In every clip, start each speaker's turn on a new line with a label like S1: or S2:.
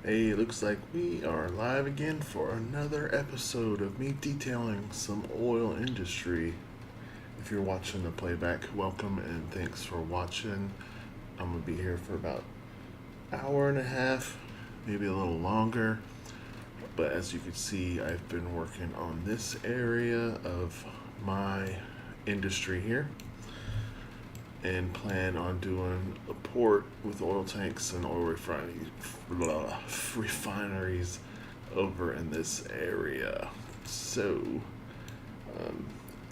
S1: Hey, it looks like we are live again for another episode of me detailing some oil industry. If you're watching the playback, welcome and thanks for watching. I'm gonna be here for about an hour and a half, maybe a little longer. But as you can see, I've been working on this area of my industry here and plan on doing a port with oil tanks and oil refineries over in this area. So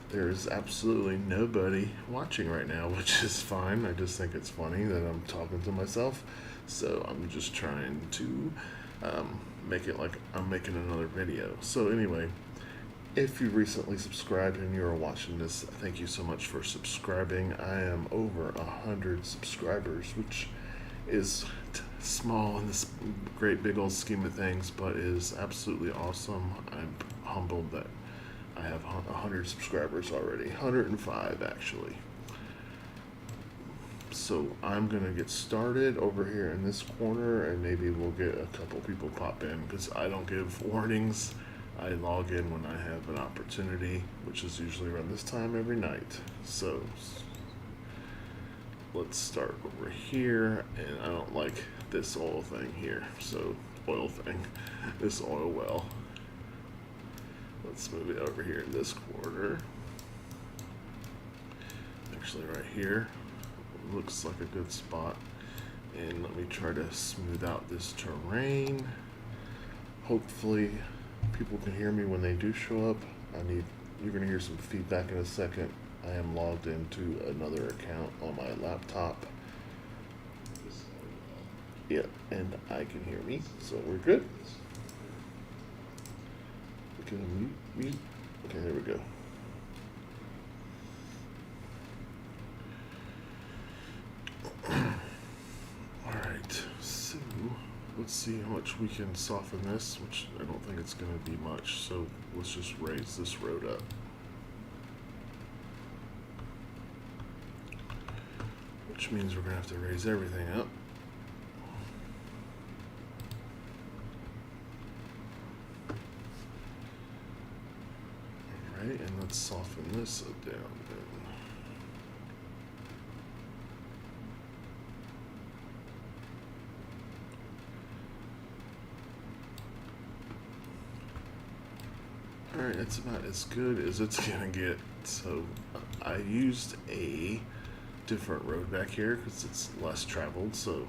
S1: there's absolutely nobody watching right now, which is fine. I just think it's funny that I'm talking to myself. So I'm just trying to make it like I'm making another video. So anyway, if you recently subscribed and you are watching this, thank you so much for subscribing. I am over 100 subscribers, which is small in this great big old scheme of things, but is absolutely awesome. I'm humbled that I have 100 subscribers already, 105 actually. So I'm gonna get started over here in this corner, and maybe we'll get a couple people pop in because I don't give warnings. I log in when I have an opportunity, which is usually around this time every night. So let's start over here, and I don't like this oil thing here. So this oil well. Let's move it over here in this corner. Actually right here looks like a good spot. And let me try to smooth out this terrain. Hopefully people can hear me when they do show up. You're gonna hear some feedback in a second. I am logged into another account on my laptop. Yeah, and I can hear me, so we're good. We can mute. Okay, there we go. Alright, so let's see how much we can soften this, which I don't think it's going to be much, so let's just raise this road up. Which means we're going to have to raise everything up. Alright, and let's soften this down then. Alright, that's about as good as it's gonna get. So I used a different road back here because it's less traveled, so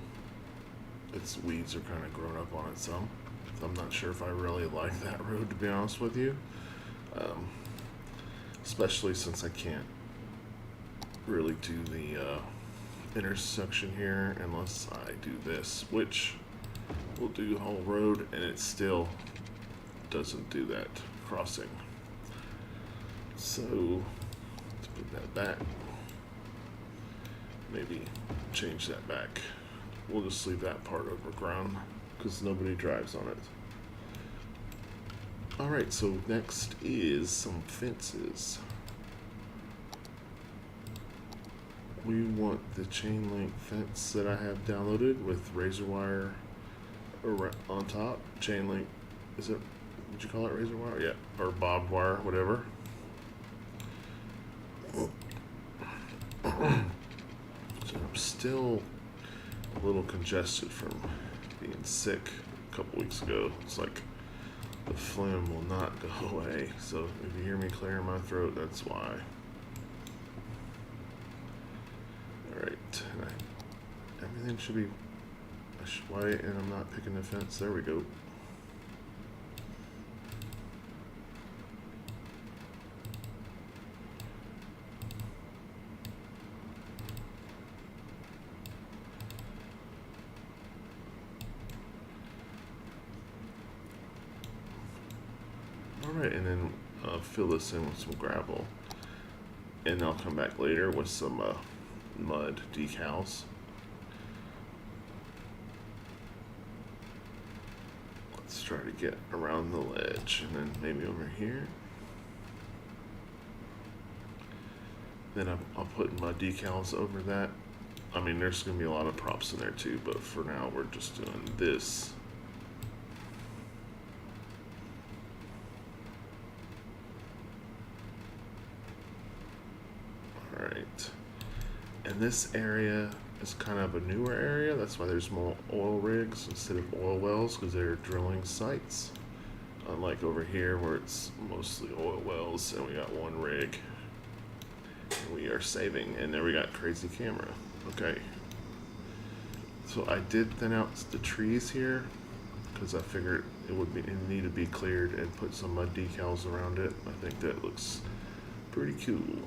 S1: its weeds are kind of grown up on it some. So I'm not sure if I really like that road, to be honest with you. Especially since I can't really do the intersection here unless I do this, which will do the whole road, and it still doesn't do that crossing. So let's put that back. Maybe change that back. We'll just leave that part overgrown because nobody drives on it. Alright, so next is some fences. We want the chain link fence that I have downloaded with razor wire on top. Chain link, is it, would you call it razor wire? Yeah, or barbed wire, whatever. So I'm still a little congested from being sick a couple weeks ago. It's like the phlegm will not go away. So if you hear me clearing my throat, that's why. Alright, everything should be white, and I'm not picking the fence. There we go. Alright, and then fill this in with some gravel. And I'll come back later with some mud decals. Let's try to get around the ledge, and then maybe over here. Then I'll put mud decals over that. I mean, there's going to be a lot of props in there too, but for now we're just doing this Alright. And this area is kind of a newer area. That's why there's more oil rigs instead of oil wells, because they're drilling sites. Unlike over here where it's mostly oil wells and we got one rig. And we are saving. And then we got crazy camera. Okay. So I did thin out the trees here because I figured it need to be cleared and put some mud decals around it. I think that looks pretty cool.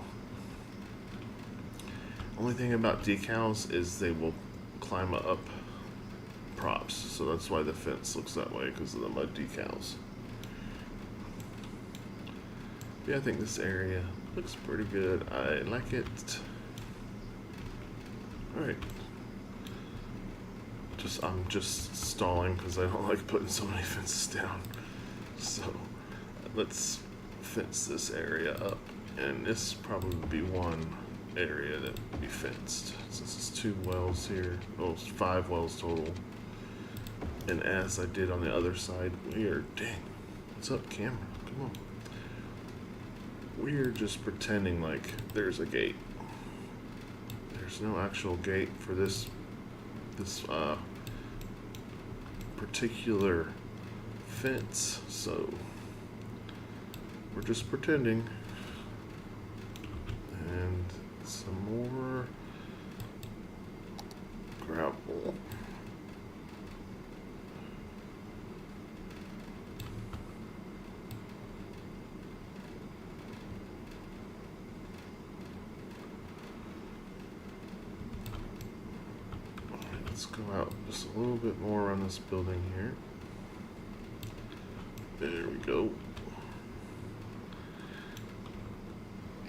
S1: Only thing about decals is they will climb up props, so that's why the fence looks that way, because of the mud decals. Yeah, I think this area looks pretty good. I like it. Alright. I'm just stalling because I don't like putting so many fences down. So let's fence this area up, and this probably would be one area that would be fenced, since it's 2 wells here. Oh, it's 5 wells total. And as I did on the other side, dang, what's up, camera? Come on. We're just pretending like there's a gate. There's no actual gate for this particular fence, so we're just pretending. And some more gravel. Let's go out just a little bit more around this building here. There we go.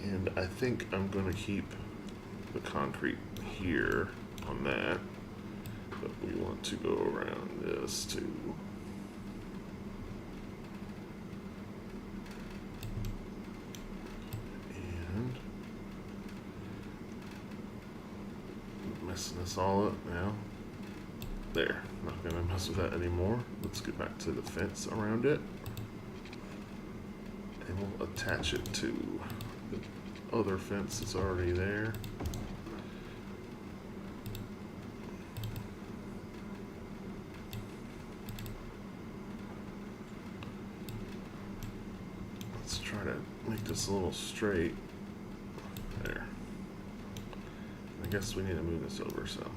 S1: And I think I'm going to keep the concrete here on that, but we want to go around this too. And messing this all up now. There, not gonna mess with that anymore. Let's get back to the fence around it, and we'll attach it to the other fence that's already there. Let's try to make this a little straight. There. I guess we need to move this over some.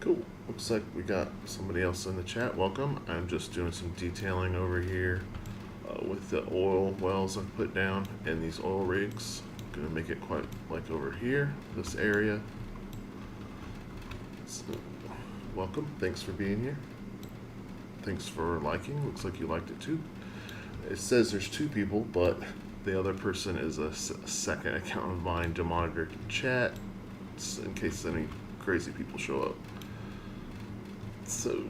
S1: Cool. Looks like we got somebody else in the chat. Welcome. I'm just doing some detailing over here with the oil wells I've put down and these oil rigs. I'm gonna make it quite like over here, this area. So, welcome. Thanks for being here. Thanks for liking. Looks like you liked it too. It says there's 2 people, but the other person is a second account of mine to monitor chat in case any crazy people show up. So,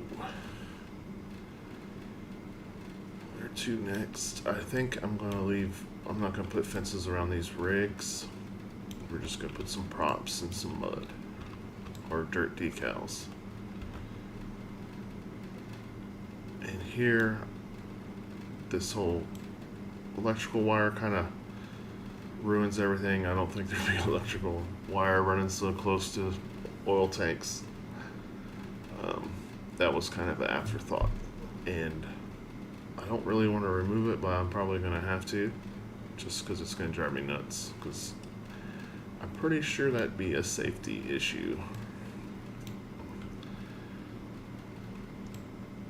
S1: where to next? I think I'm going to leave, I'm not going to put fences around these rigs. We're just going to put some props and some mud or dirt decals. And here, this whole electrical wire kind of ruins everything. I don't think there'd be electrical wire running so close to oil tanks. That was kind of an afterthought, and I don't really want to remove it, but I'm probably going to have to, just because it's going to drive me nuts, because I'm pretty sure that'd be a safety issue.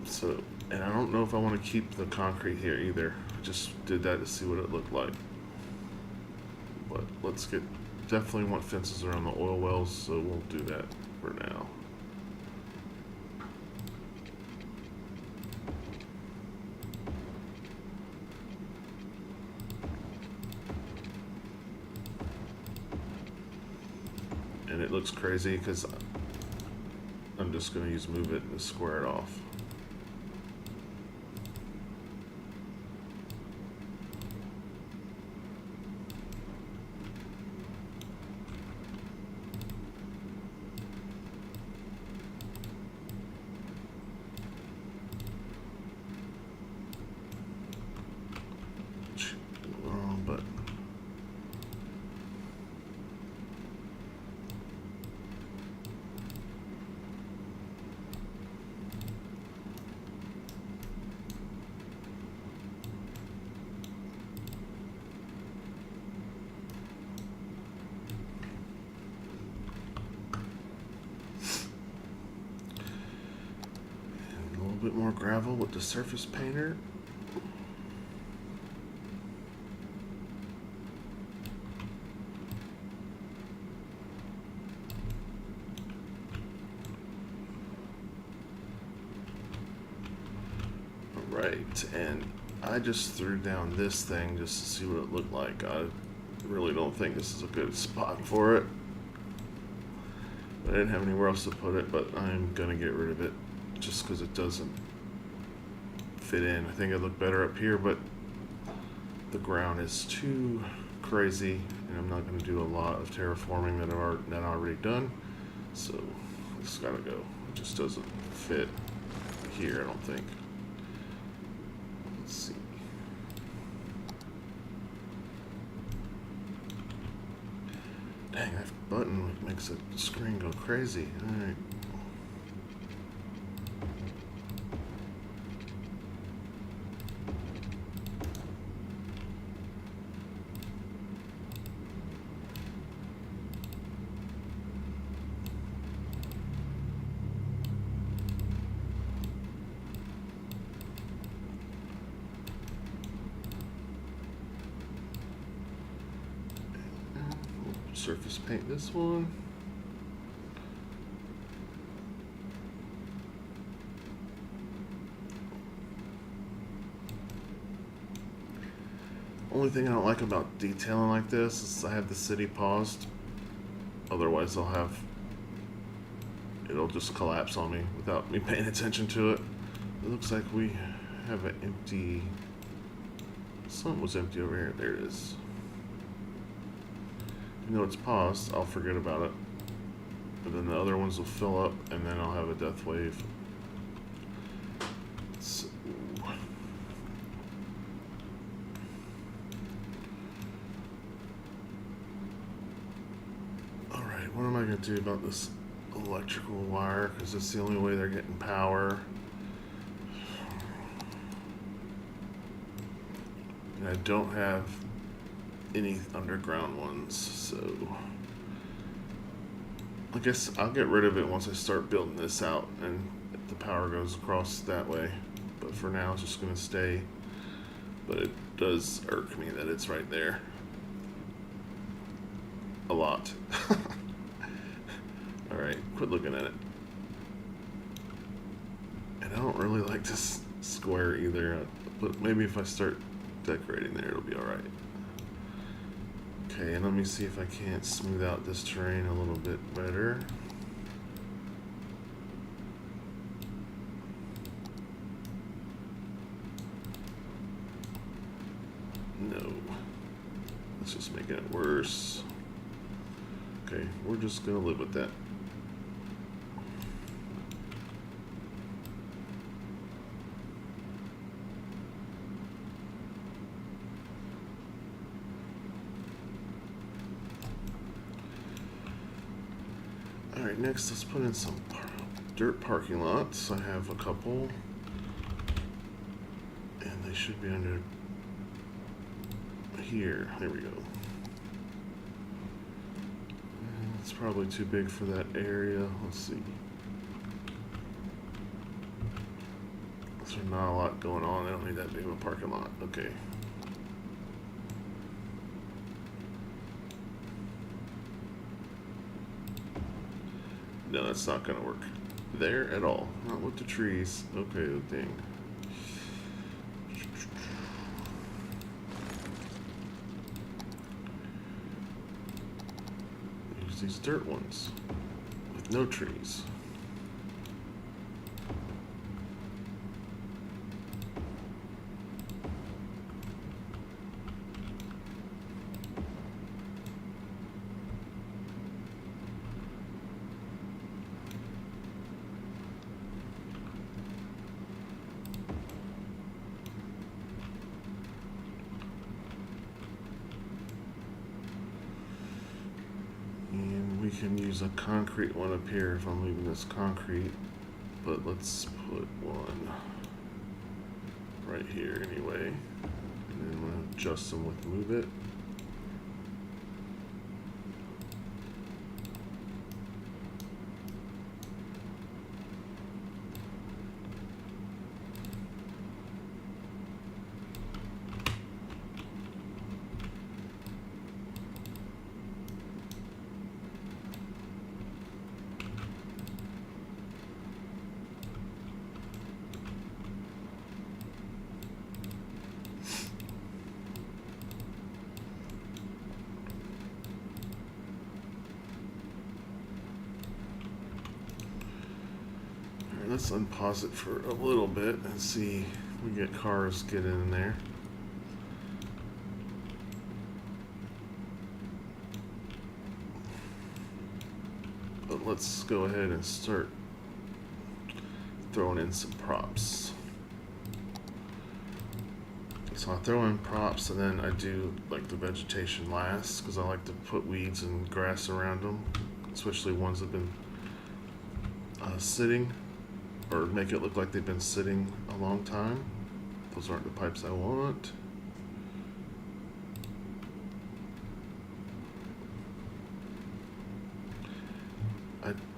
S1: So, and I don't know if I want to keep the concrete here either. I just did that to see what it looked like. But let's definitely want fences around the oil wells, so we'll do that for now. And it looks crazy because I'm just going to use move it and square it off. gravel with the surface painter. Right, and I just threw down this thing just to see what it looked like. I really don't think this is a good spot for it. I didn't have anywhere else to put it, but I'm gonna get rid of it just because it doesn't fit in. I think it looked better up here, but the ground is too crazy, and I'm not gonna do a lot of terraforming that I've already done. So it's gotta go. It just doesn't fit here, I don't think. Let's see. Dang, that button makes the screen go crazy. Alright. Surface paint this one. Only thing I don't like about detailing like this is I have the city paused. Otherwise it'll just collapse on me without me paying attention to it. It looks like we have an empty, something was empty over here. There it is. Even though it's paused, I'll forget about it. But then the other ones will fill up, and then I'll have a death wave. So, alright, what am I going to do about this electrical wire? Because it's the only way they're getting power. And I don't have any underground ones, so I guess I'll get rid of it once I start building this out and the power goes across that way. But for now, it's just going to stay. But it does irk me that it's right there a lot. Alright, quit looking at it. And I don't really like this square either, but maybe if I start decorating there, it'll be alright. Okay, and let me see if I can't smooth out this terrain a little bit better. No. That's just making it worse. Okay, we're just gonna live with that. Alright, next let's put in some dirt parking lots. I have a couple. And they should be under here. There we go. And it's probably too big for that area. Let's see. There's not a lot going on. I don't need that big of a parking lot. Okay. No, that's not going to work there at all. Not with the trees. Okay, oh, dang. Use these dirt ones with no trees. Can use a concrete one up here if I'm leaving this concrete, but let's put one right here anyway, and then I'm going to adjust them with move it. let's unpause it for a little bit and see if we get cars get in there. But let's go ahead and start throwing in some props. So I throw in props and then I do like the vegetation last because I like to put weeds and grass around them, especially ones that have been sitting, or make it look like they've been sitting a long time. Those aren't the pipes I want.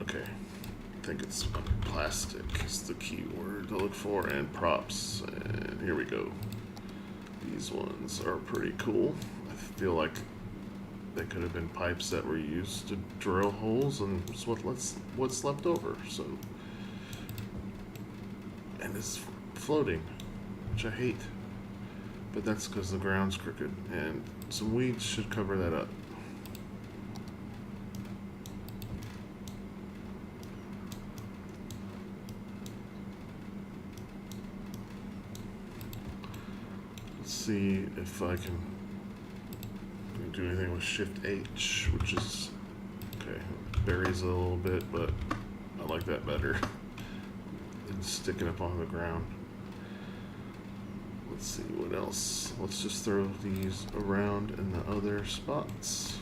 S1: Okay, I think it's plastic is the key word to look for, and props, and here we go. These ones are pretty cool. I feel like they could have been pipes that were used to drill holes, and it's what's left over. So, and it's floating, which I hate, but that's because the ground's crooked, and some weeds should cover that up. See if I can do anything with Shift H, which is okay. Buries it a little bit, but I like that better than sticking up on the ground. Let's see what else. Let's just throw these around in the other spots.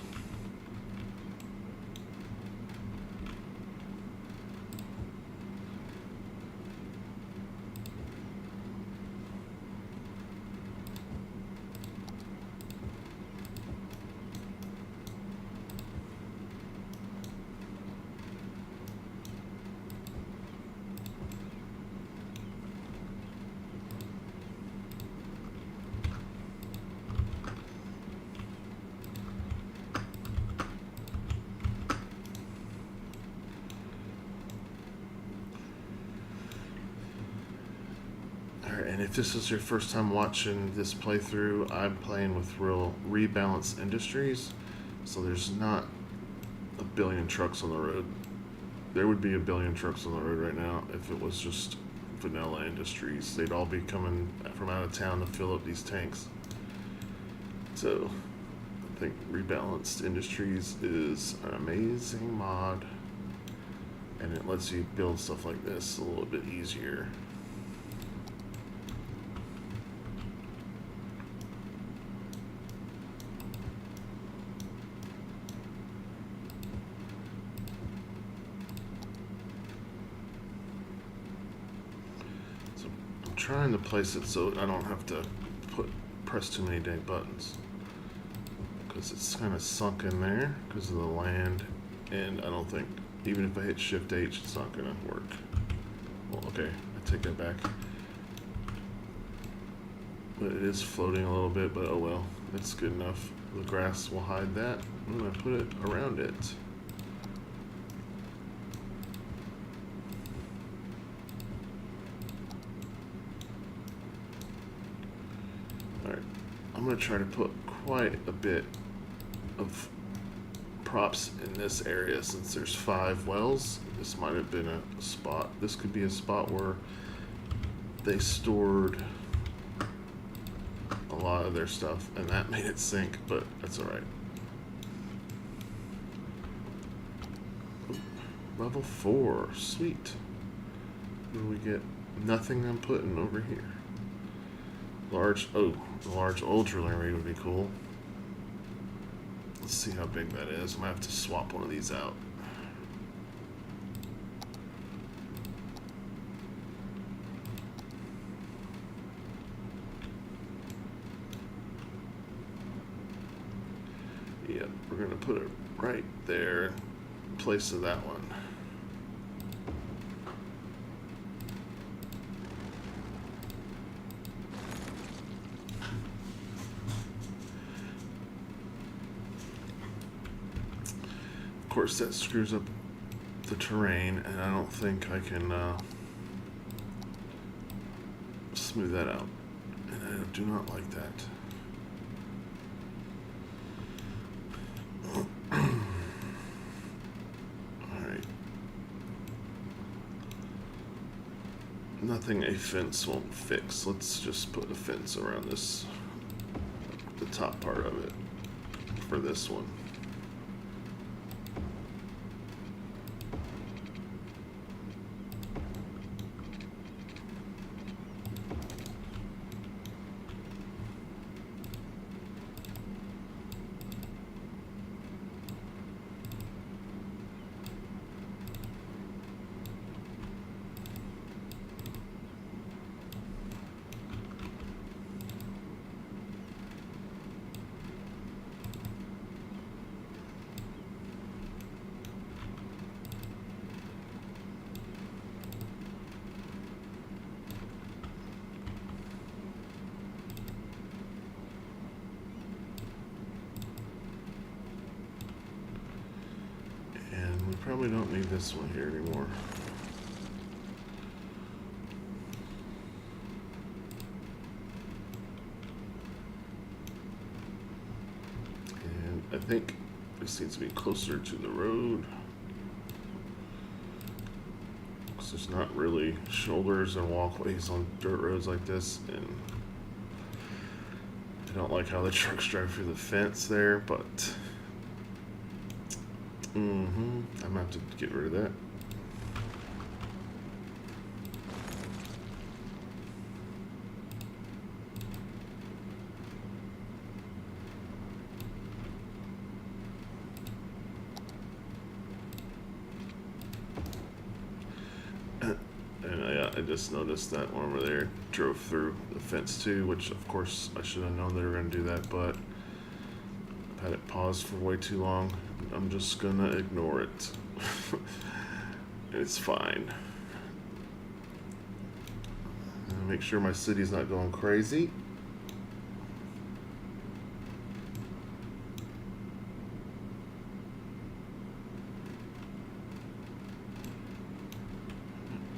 S1: And if this is your first time watching this playthrough, I'm playing with real Rebalance Industries, so there's not a billion trucks on the road. There would be a billion trucks on the road right now if it was just vanilla Industries. They'd all be coming from out of town to fill up these tanks. So I think Rebalanced Industries is an amazing mod, and it lets you build stuff like this a little bit easier. Trying to place it so I don't have to press too many dang buttons, because it's kind of sunk in there because of the land, and I don't think even if I hit Shift H it's not gonna work. Well, okay, I take that back, but it is floating a little bit, but oh well, it's good enough. The grass will hide that. I'm gonna put it around it. I'm going to try to put quite a bit of props in this area since there's 5 wells. This might have been a spot. This could be a spot where they stored a lot of their stuff and that made it sink, but that's alright. Level 4, sweet. What do we get? Nothing I'm putting over here. The large oil drilling rig would be cool. Let's see how big that is. I might have to swap one of these out. Yep, we're gonna put it right there in place of that one. Of course, that screws up the terrain, and I don't think I can smooth that out, and I do not like that. Alright. Nothing a fence won't fix. Let's just put a fence around this, the top part of it, for this one. Probably don't need this one here anymore. And I think this needs to be closer to the road, because there's not really shoulders and walkways on dirt roads like this, and I don't like how the trucks drive through the fence there, but I'm gonna have to get rid of that. And I just noticed that one over there drove through the fence too, which of course I should have known they were gonna do that, but I've had it paused for way too long. I'm just gonna ignore it. It's fine. Make sure my city's not going crazy.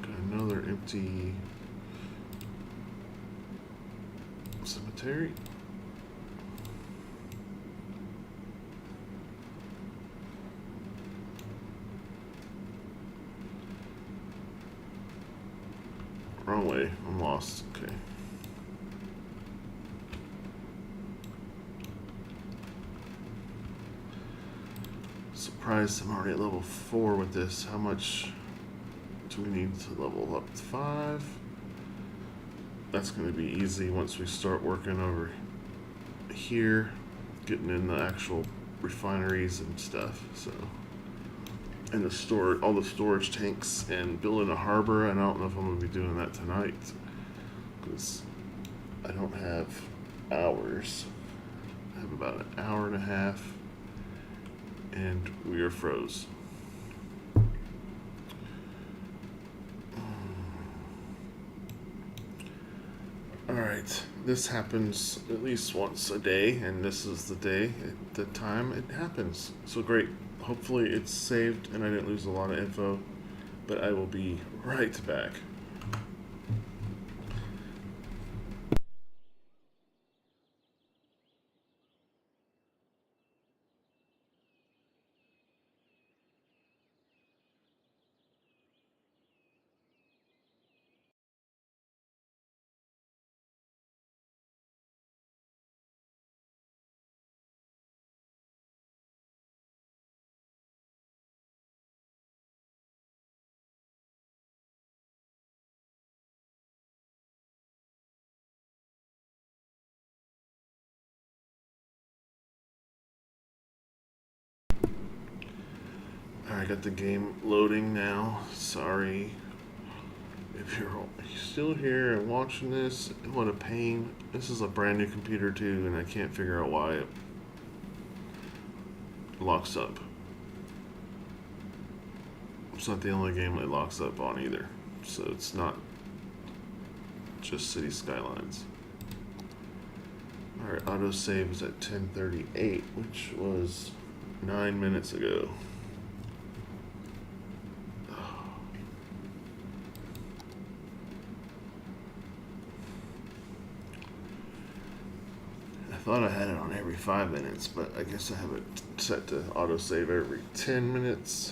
S1: Got another empty cemetery. Wrong way. I'm lost. Okay. Surprised I'm already at level 4 with this. How much do we need to level up to 5? That's going to be easy once we start working over here, getting in the actual refineries and stuff. So, and the store, all the storage tanks, and building a harbor. And I don't know if I'm going to be doing that tonight, because I don't have hours. I have about an hour and a half, and we are froze. Alright, this happens at least once a day, and this is the day, the time it happens. So great. Hopefully it's saved and I didn't lose a lot of info, but I will be right back. I got the game loading now. Sorry if you're still here and watching this. What a pain. This is a brand new computer too, and I can't figure out why it locks up. It's not the only game it locks up on either, so it's not just City Skylines. Alright, autosave is at 10:38, which was 9 minutes ago. I thought I had it on every 5 minutes, but I guess I have it set to autosave every 10 minutes.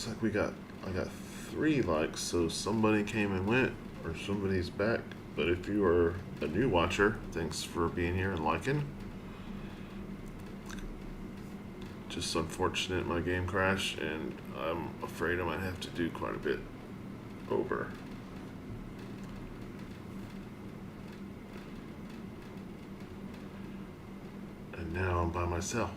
S1: looks like I got 3 likes, so somebody came and went, or somebody's back. But if you are a new watcher, thanks for being here and liking. Just unfortunate my game crashed, and I'm afraid I might have to do quite a bit over. And now I'm by myself.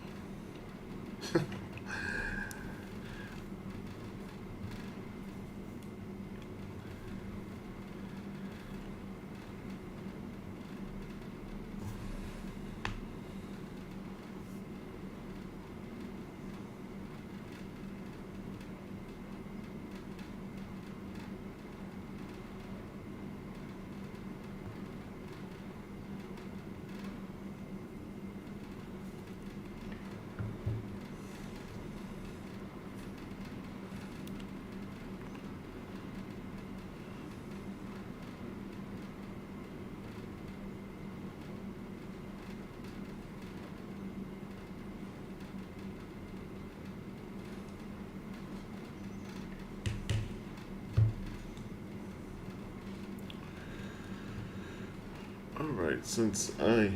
S1: Alright, since I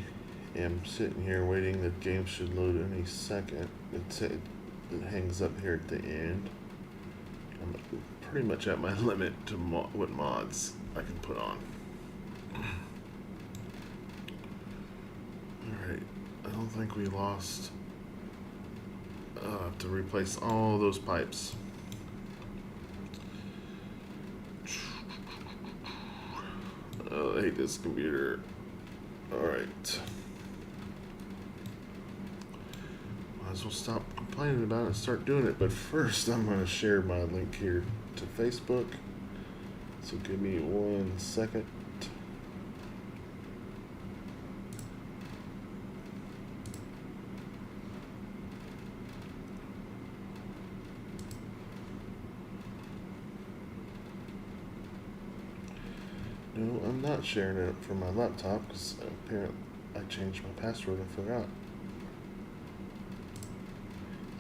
S1: am sitting here waiting, the game should load any second. It hangs up here at the end. I'm pretty much at my limit to what mods I can put on. Alright, I don't think we lost. I'll have to replace all those pipes. Oh, I hate this computer. Alright. Might as well stop complaining about it and start doing it. But first, I'm going to share my link here to Facebook. So give me 1 second. No, I'm not sharing it from my laptop because apparently I changed my password and forgot.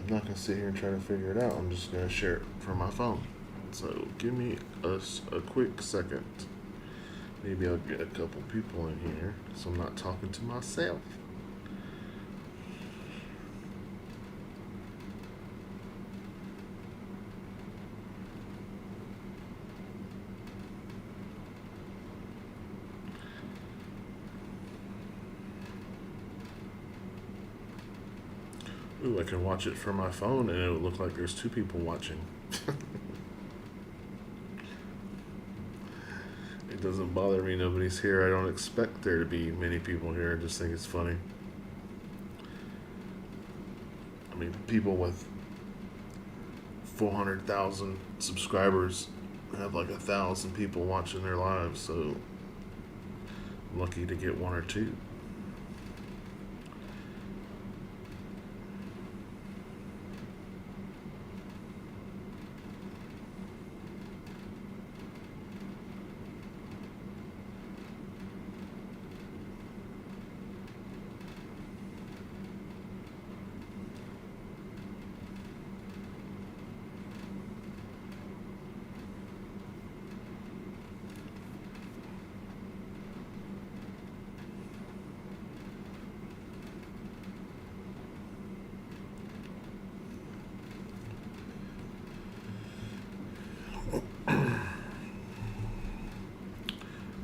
S1: I'm not going to sit here and try to figure it out. I'm just going to share it from my phone. So give me a quick second. Maybe I'll get a couple people in here so I'm not talking to myself. Ooh, I can watch it from my phone and it'll look like there's 2 people watching. It doesn't bother me nobody's here. I don't expect there to be many people here. I just think it's funny. I mean, people with 400,000 subscribers have like 1,000 people watching their lives, so I'm lucky to get 1 or 2.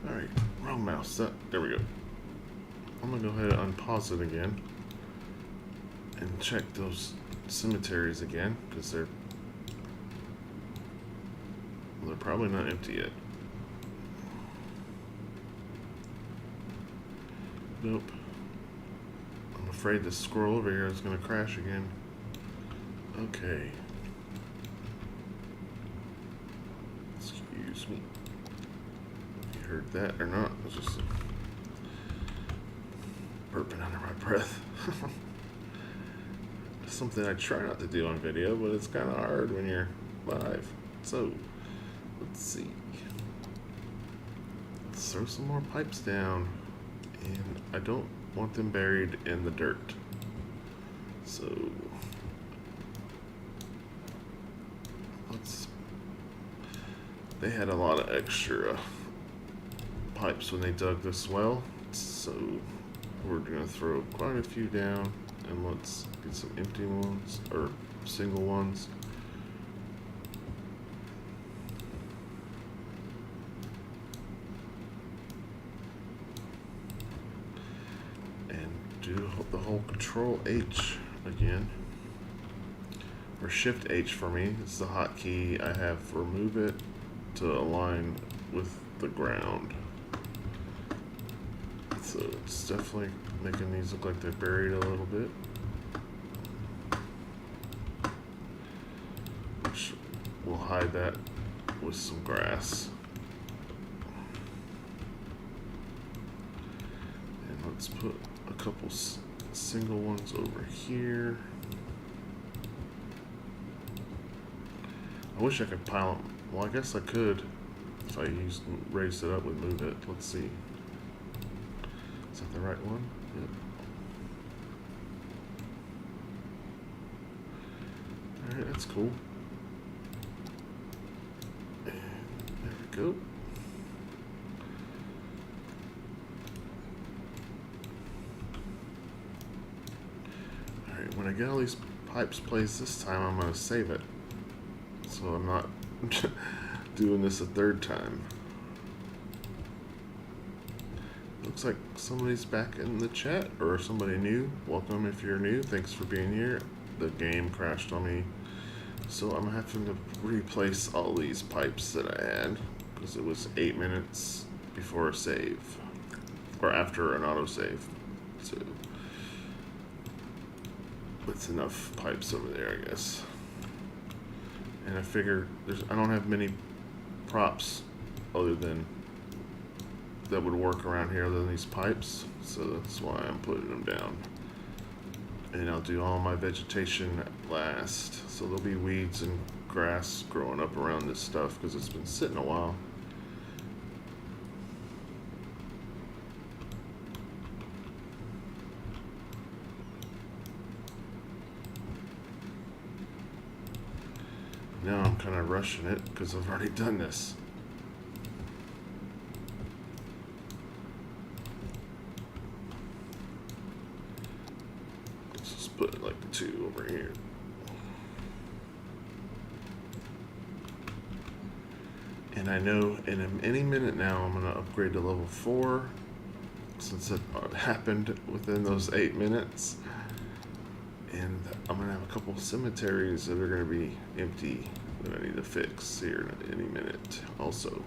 S1: Alright, wrong mouse. There we go. I'm going to go ahead and unpause it again and check those cemeteries again because they're probably not empty yet. Nope. I'm afraid this scroll over here is going to crash again. Okay. Excuse me. If you heard that or not, I was just burping under my breath. Something I try not to do on video, but it's kind of hard when you're live. So, let's see. Let's throw some more pipes down. And I don't want them buried in the dirt. So, They had a lot of extra pipes when they dug this well, so we're gonna throw quite a few down, and let's get some empty ones or single ones. And do the whole Control H again, or Shift H for me. It's the hotkey I have for move it to align with the ground. So it's definitely making these look like they're buried a little bit. Which we'll hide that with some grass. And let's put a couple single ones over here. I wish I could pile them. Well, I guess I could if I raised it up with move it. Let's see. Is that the right one? Yep. Alright, that's cool. And there we go. Alright, when I get all these pipes placed this time, I'm going to save it. So I'm not doing this a third time. Looks like somebody's back in the chat, or somebody new. Welcome if you're new. Thanks for being here. The game crashed on me, so I'm having to replace all these pipes that I had because it was 8 minutes before a save, or after an autosave. So that's enough pipes over there, I guess. And I figure I don't have many props other than that would work around here other than these pipes, so that's why I'm putting them down. And I'll do all my vegetation last, so there'll be weeds and grass growing up around this stuff because it's been sitting a while. Now I'm kind of rushing it because I've already done this. Let's just put like 2 over here. And I know in any minute now I'm going to upgrade to level 4 since it happened within those 8 minutes. And I'm going to have a couple cemeteries that are going to be empty that I need to fix here in any minute also.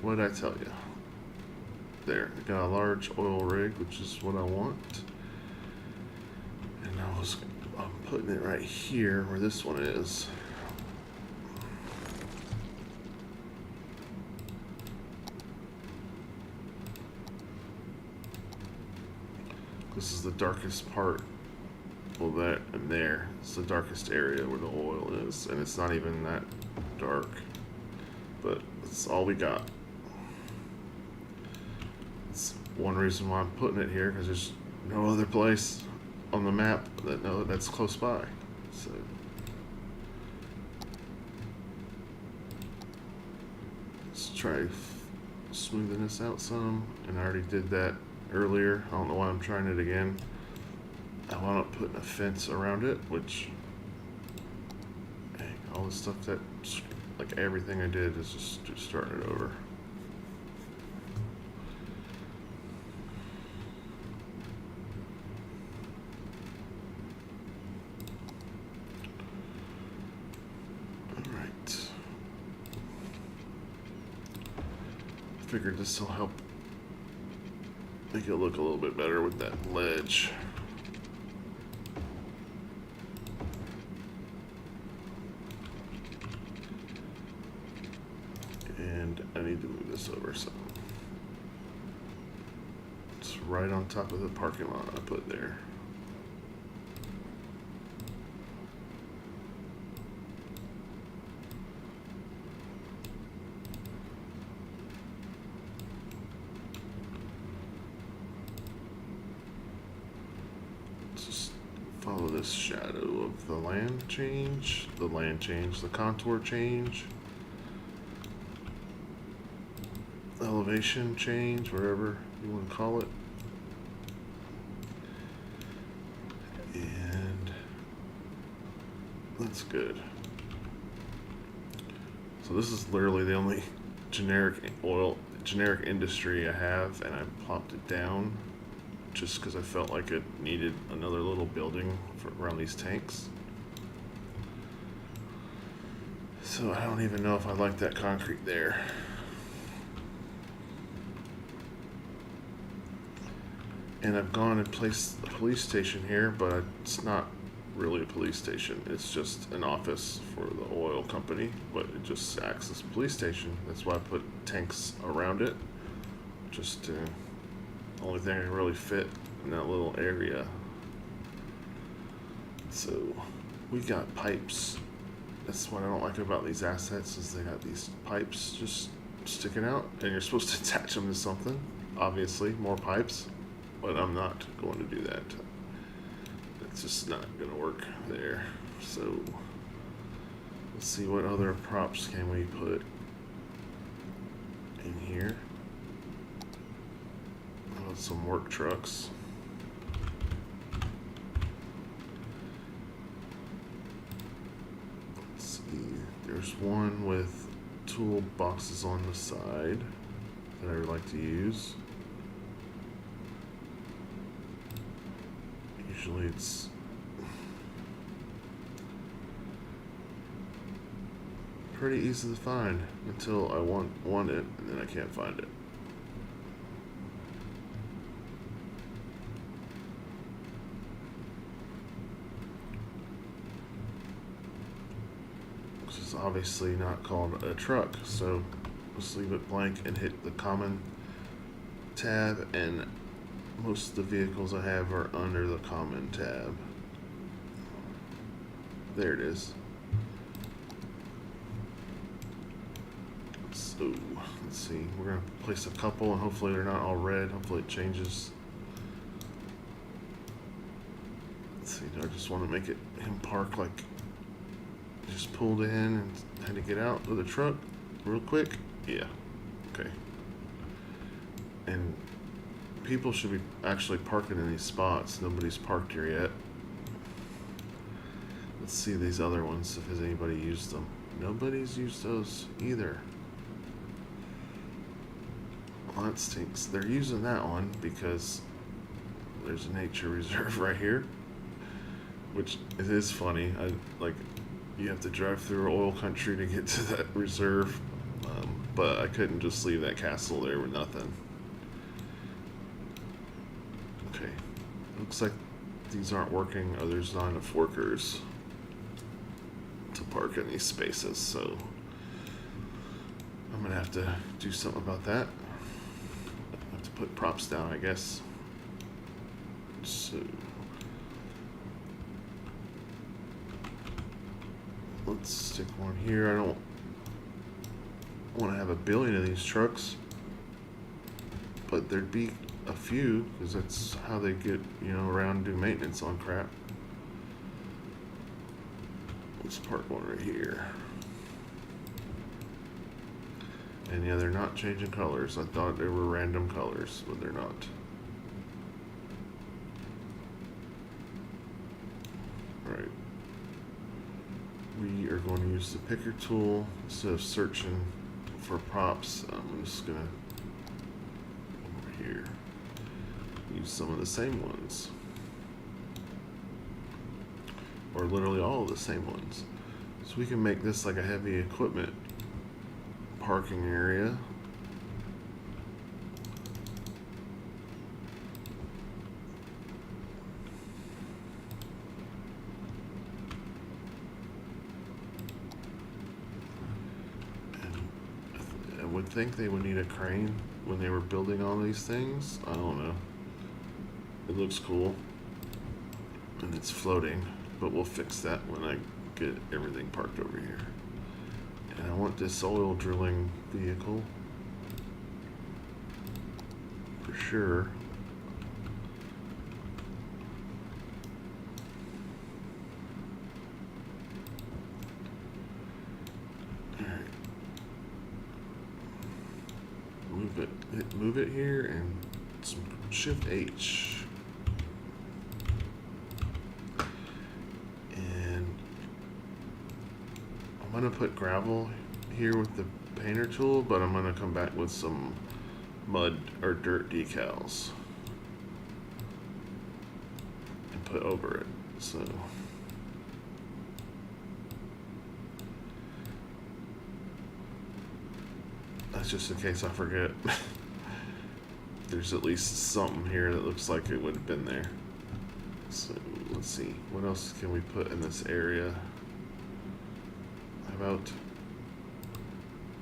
S1: What did I tell you? There, I got a large oil rig, which is what I want. And I'm putting it right here where this one is. This is the darkest part. Well, that and there. It's the darkest area where the oil is, and it's not even that dark. But that's all we got. It's one reason why I'm putting it here, because there's no other place on the map that's close by. So let's try smoothing this out some, and I already did that earlier. I don't know why I'm trying it again. I wound up putting a fence around it, which, dang, all the stuff that, like everything I did is just starting it over. Alright. I figured this will help make it look a little bit better with that ledge. And I need to move this over some. It's right on top of the parking lot I put there. Follow this shadow of the land change, the contour change, elevation change, whatever you want to call it. And that's good. So this is literally the only generic industry I have, and I plopped it down just because I felt like it needed another little building around these tanks. So I don't even know if I like that concrete there. And I've gone and placed a police station here, but it's not really a police station. It's just an office for the oil company, but it just acts as a police station. That's why I put tanks around it. Just the only thing I can really fit in that little area. So we got pipes. That's what I don't like about these assets, is they got these pipes just sticking out, and you're supposed to attach them to something. Obviously, more pipes, but I'm not going to do that. It's just not going to work there. So let's see, what other props can we put in here? How about some work trucks? Let's see, there's one with toolboxes on the side that I would like to use. Usually it's pretty easy to find until I want it, and then I can't find it. This is obviously not called a truck, so let's leave it blank and hit the common tab, and most of the vehicles I have are under the common tab. There it is. So let's see, we're gonna place a couple, and hopefully they're not all red. Hopefully it changes. Let's see, do I just want to make it him park like just pulled in and had to get out of the truck real quick? Yeah, okay. And people should be actually parking in these spots. Nobody's parked here yet. Let's see these other ones, if has anybody used them. Nobody's used those either. Well, that stinks. They're using that one because there's a nature reserve right here, which it is funny. You have to drive through oil country to get to that reserve, but I couldn't just leave that castle there with nothing. Okay, looks like these aren't working, or there's not enough workers to park in these spaces, so I'm gonna have to do something about that. I have to put props down, I guess. So let's stick one here. I don't want to have a billion of these trucks, but there'd be a few, because that's how they get, around and do maintenance on crap. Let's park one right here. And yeah, they're not changing colors. I thought they were random colors, but they're not. Alright. We are going to use the picker tool instead of searching for props. I'm just gonna over here use some of the same ones, or literally all of the same ones, so we can make this like a heavy equipment parking area. And I would think they would need a crane when they were building all these things. I don't know. It looks cool, and it's floating, but we'll fix that when I get everything parked over here. And I want this oil drilling vehicle for sure. move it here and Shift H. And I'm gonna put gravel here with the painter tool, but I'm gonna come back with some mud or dirt decals and put over it. So that's just in case I forget. There's at least something here that looks like it would have been there. So let's see, what else can we put in this area? How about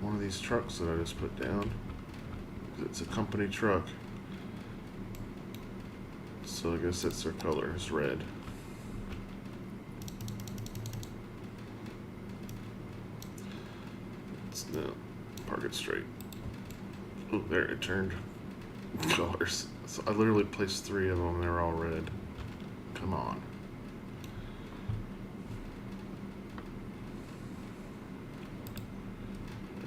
S1: one of these trucks that I just put down? It's a company truck, so I guess that's their color, is red. No, park it straight. Oh, there, it turned colors. So I literally placed 3 of them, they're all red. Come on.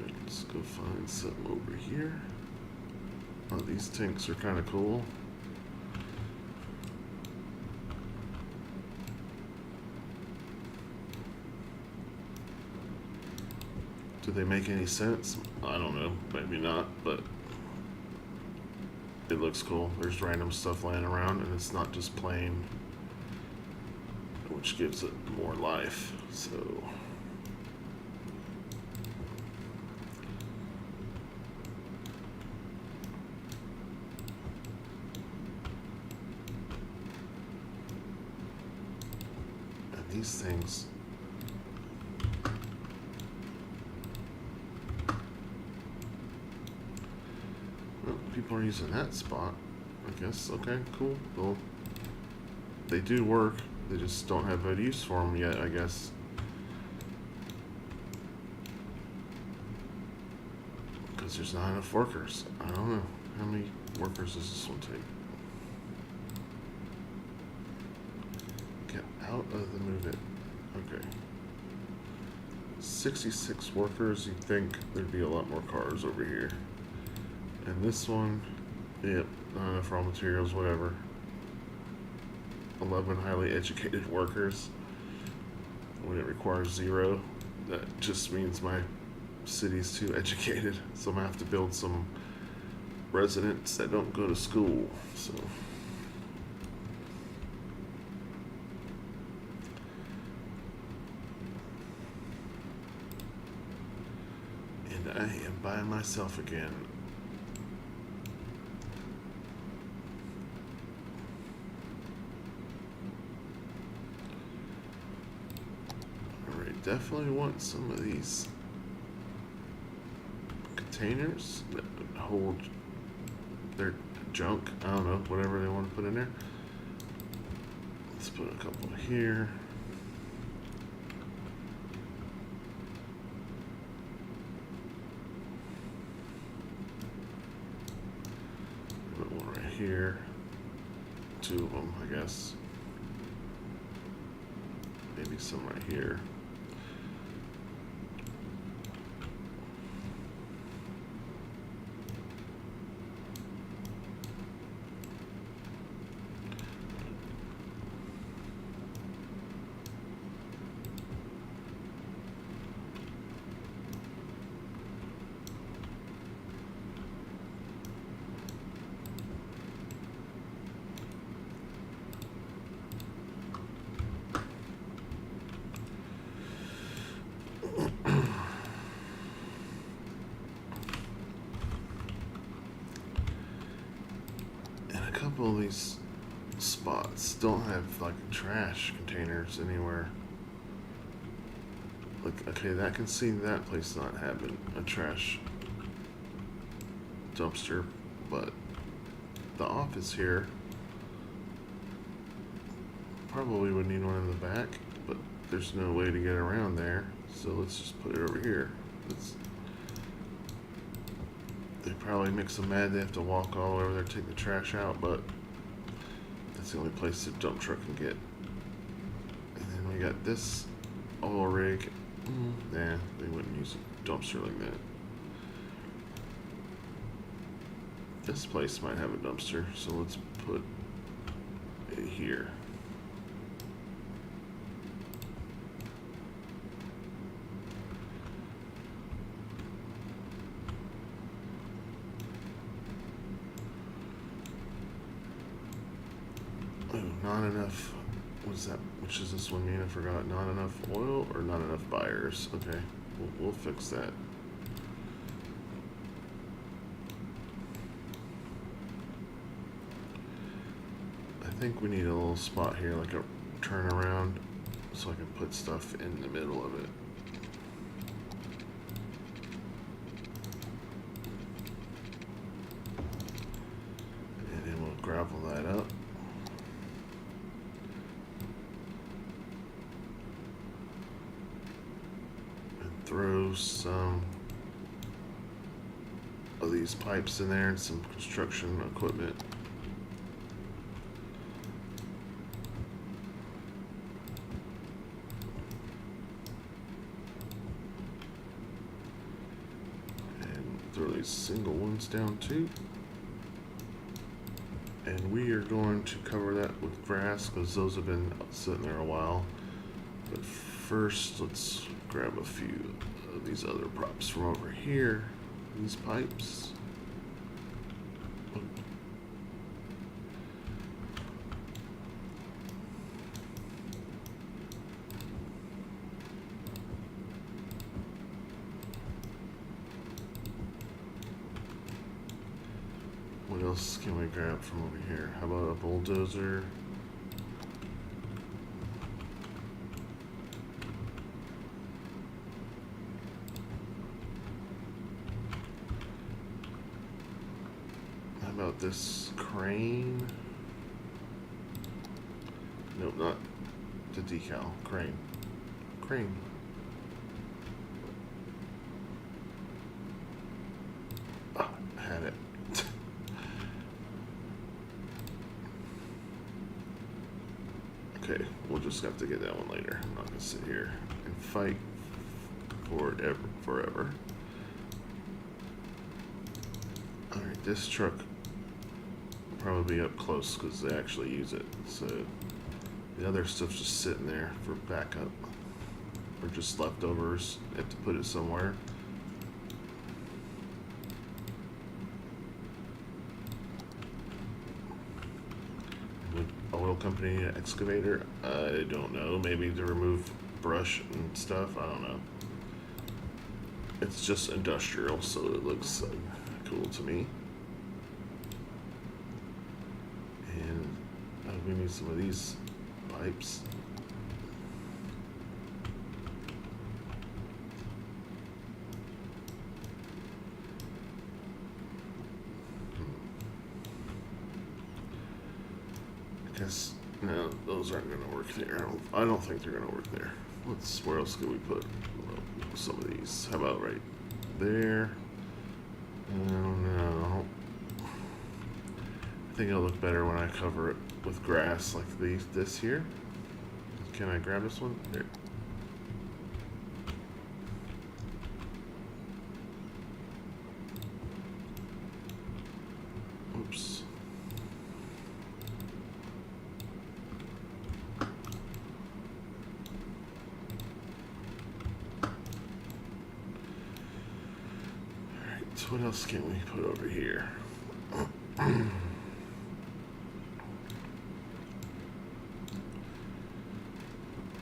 S1: Right, let's go find something over here. Oh, these tanks are kind of cool. Do they make any sense? I don't know, maybe not, but it looks cool. There's random stuff laying around and it's not just plain, which gives it more life. So and these things, people are using that spot, I guess. Okay, cool. Well, they do work. They just don't have a use for them yet, I guess. Because there's not enough workers. I don't know. How many workers does this one take? Get out of the move it. Okay. 66 workers. You'd think there'd be a lot more cars over here. And this one, yep, not enough raw materials, whatever. 11 highly educated workers. When it requires 0, that just means my city's too educated. So I'm gonna have to build some residents that don't go to school. So and I am by myself again. Definitely want some of these containers that hold their junk. I don't know, whatever they want to put in there. Let's put a couple here. Put one right here. 2 of them, I guess. Maybe some right here. All these spots don't have like trash containers anywhere. Like, okay, I can see that place not having a trash dumpster, but the office here probably would need one in the back, but there's no way to get around there, so let's just put it over here. They probably makes them mad they have to walk all over there to take the trash out, but that's the only place the dump truck can get. And then we got this oil rig. Nah, they wouldn't use a dumpster like that. This place might have a dumpster, so let's put it here. Oh, not enough. What's that? Which is this one mean? I forgot. Not enough oil or not enough buyers? Okay, we'll fix that. I think we need a little spot here, like a turnaround, so I can put stuff in the middle of it. And then we'll gravel that up. And throw some of these pipes in there and some construction equipment. Throw these single ones down too. And we are going to cover that with grass because those have been sitting there a while. But first, let's grab a few of these other props from over here. These pipes. What else can we grab from over here? How about a bulldozer? How about this crane? Nope, not the decal. Crane. Crane. Ah, had it. Okay, we'll just have to get that one later. I'm not gonna sit here and fight forever. Alright, this truck will probably be up close because they actually use it. So the other stuff's just sitting there for backup. Or just leftovers. You have to put it somewhere. Oil company excavator, I don't know, maybe to remove brush and stuff, I don't know. It's just industrial, so it looks cool to me. And we need some of these pipes. Guess no, those aren't going to work there. I don't think they're going to work there. Where else could we put some of these? How about right there? No. I think it'll look better when I cover it with grass like this here. Can I grab this one? There. Oops. What else can we put over here?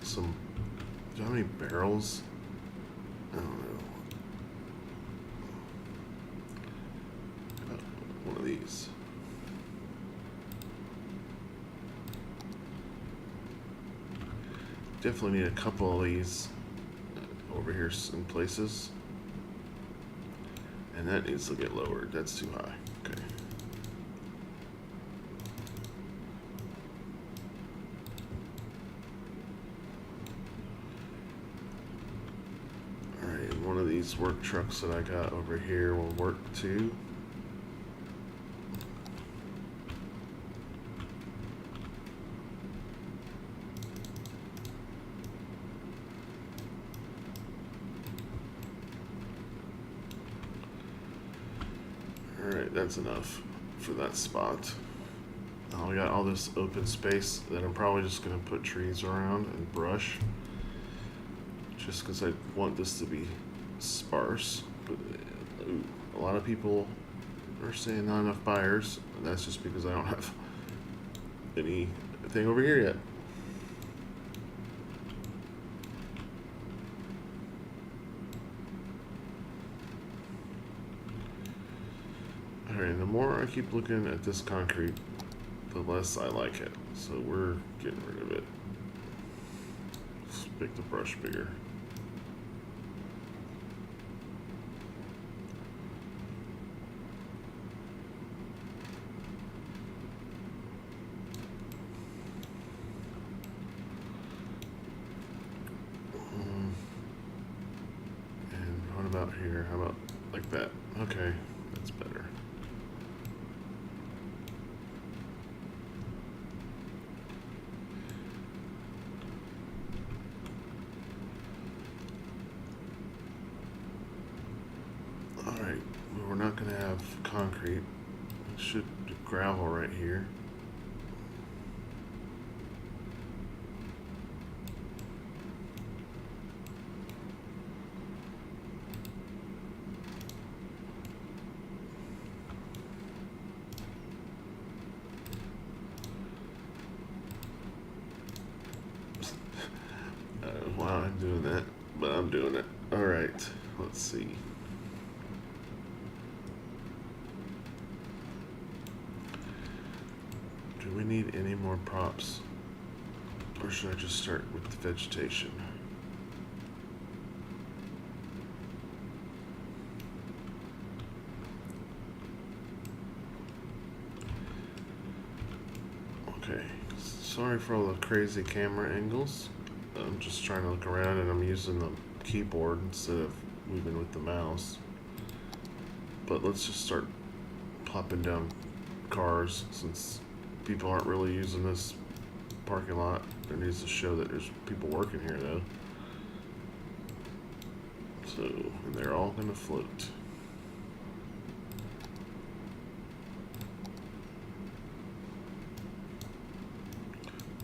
S1: Some. Do you have any barrels? I don't know. One of these. Definitely need a couple of these over here in places. And that needs to get lowered. That's too high. Okay. Alright, and one of these work trucks that I got over here will work too. Alright, that's enough. for that spot. We got all this open space that I'm probably just going to put trees around and brush, just because I want this to be sparse. But a lot of people are saying not enough buyers, and that's just because I don't have anything over here yet. Alright, the more I keep looking at this concrete, the less I like it. So we're getting rid of it. Let's make the brush bigger. And what about here? How about like that? Okay, that's better. Alright, we're not going to have concrete. We should do gravel right here. Why I'm doing that, but I'm doing it. Alright, let's see. Do we need any more props? Or should I just start with the vegetation? Okay, sorry for all the crazy camera angles. I'm just trying to look around and I'm using the keyboard instead of moving with the mouse. But let's just start plopping down cars since people aren't really using this parking lot. There needs to show that there's people working here though. So, and they're all gonna float.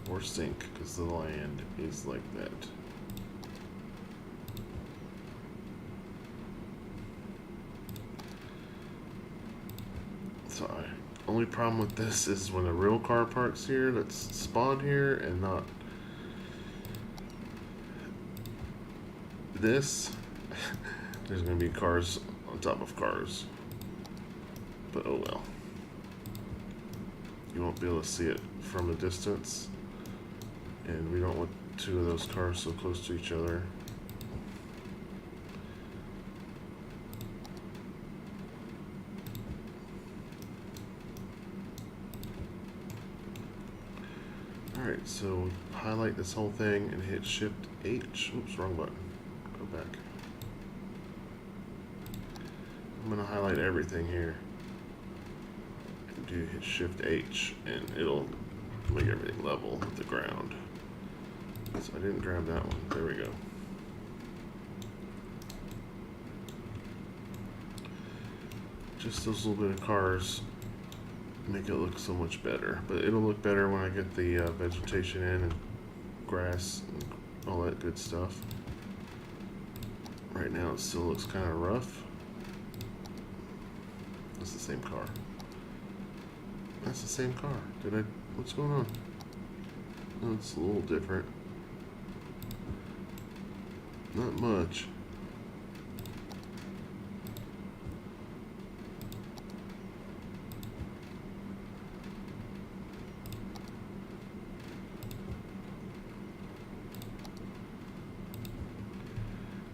S1: Or sink, because the land is like that. So, only problem with this is when a real car parks here that's spawned here and not this, there's going to be cars on top of cars. But oh well. You won't be able to see it from a distance. And we don't want two of those cars so close to each other. Alright, so highlight this whole thing and hit Shift H. Oops, wrong button. Go back. I'm going to highlight everything here. And do hit Shift H and it'll make everything level with the ground. So I didn't grab that one. There we go. Just those little bit of cars make it look so much better. But it'll look better when I get the vegetation in and grass and all that good stuff. Right now it still looks kind of rough. That's the same car. That's the same car. What's going on? Oh, it's a little different. Not much.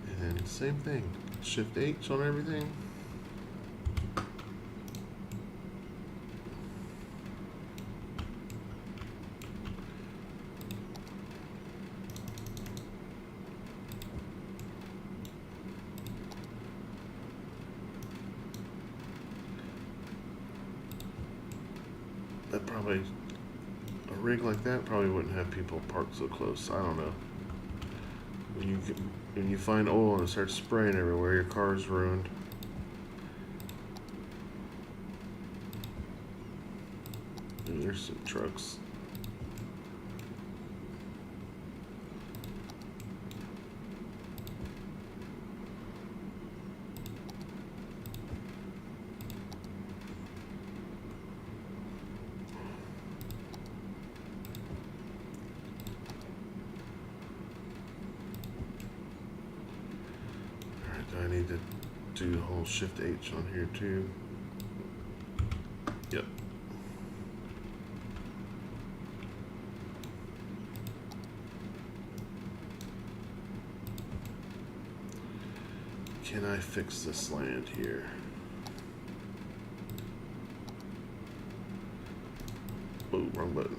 S1: And then same thing. Shift H on everything. That probably, a rig like that probably wouldn't have people parked so close. I don't know. When you find oil and it starts spraying everywhere, your car is ruined. there's some trucks. Alright, do I need to do the whole Shift H on here too? Yep. Can I fix this land here? Oh, wrong button.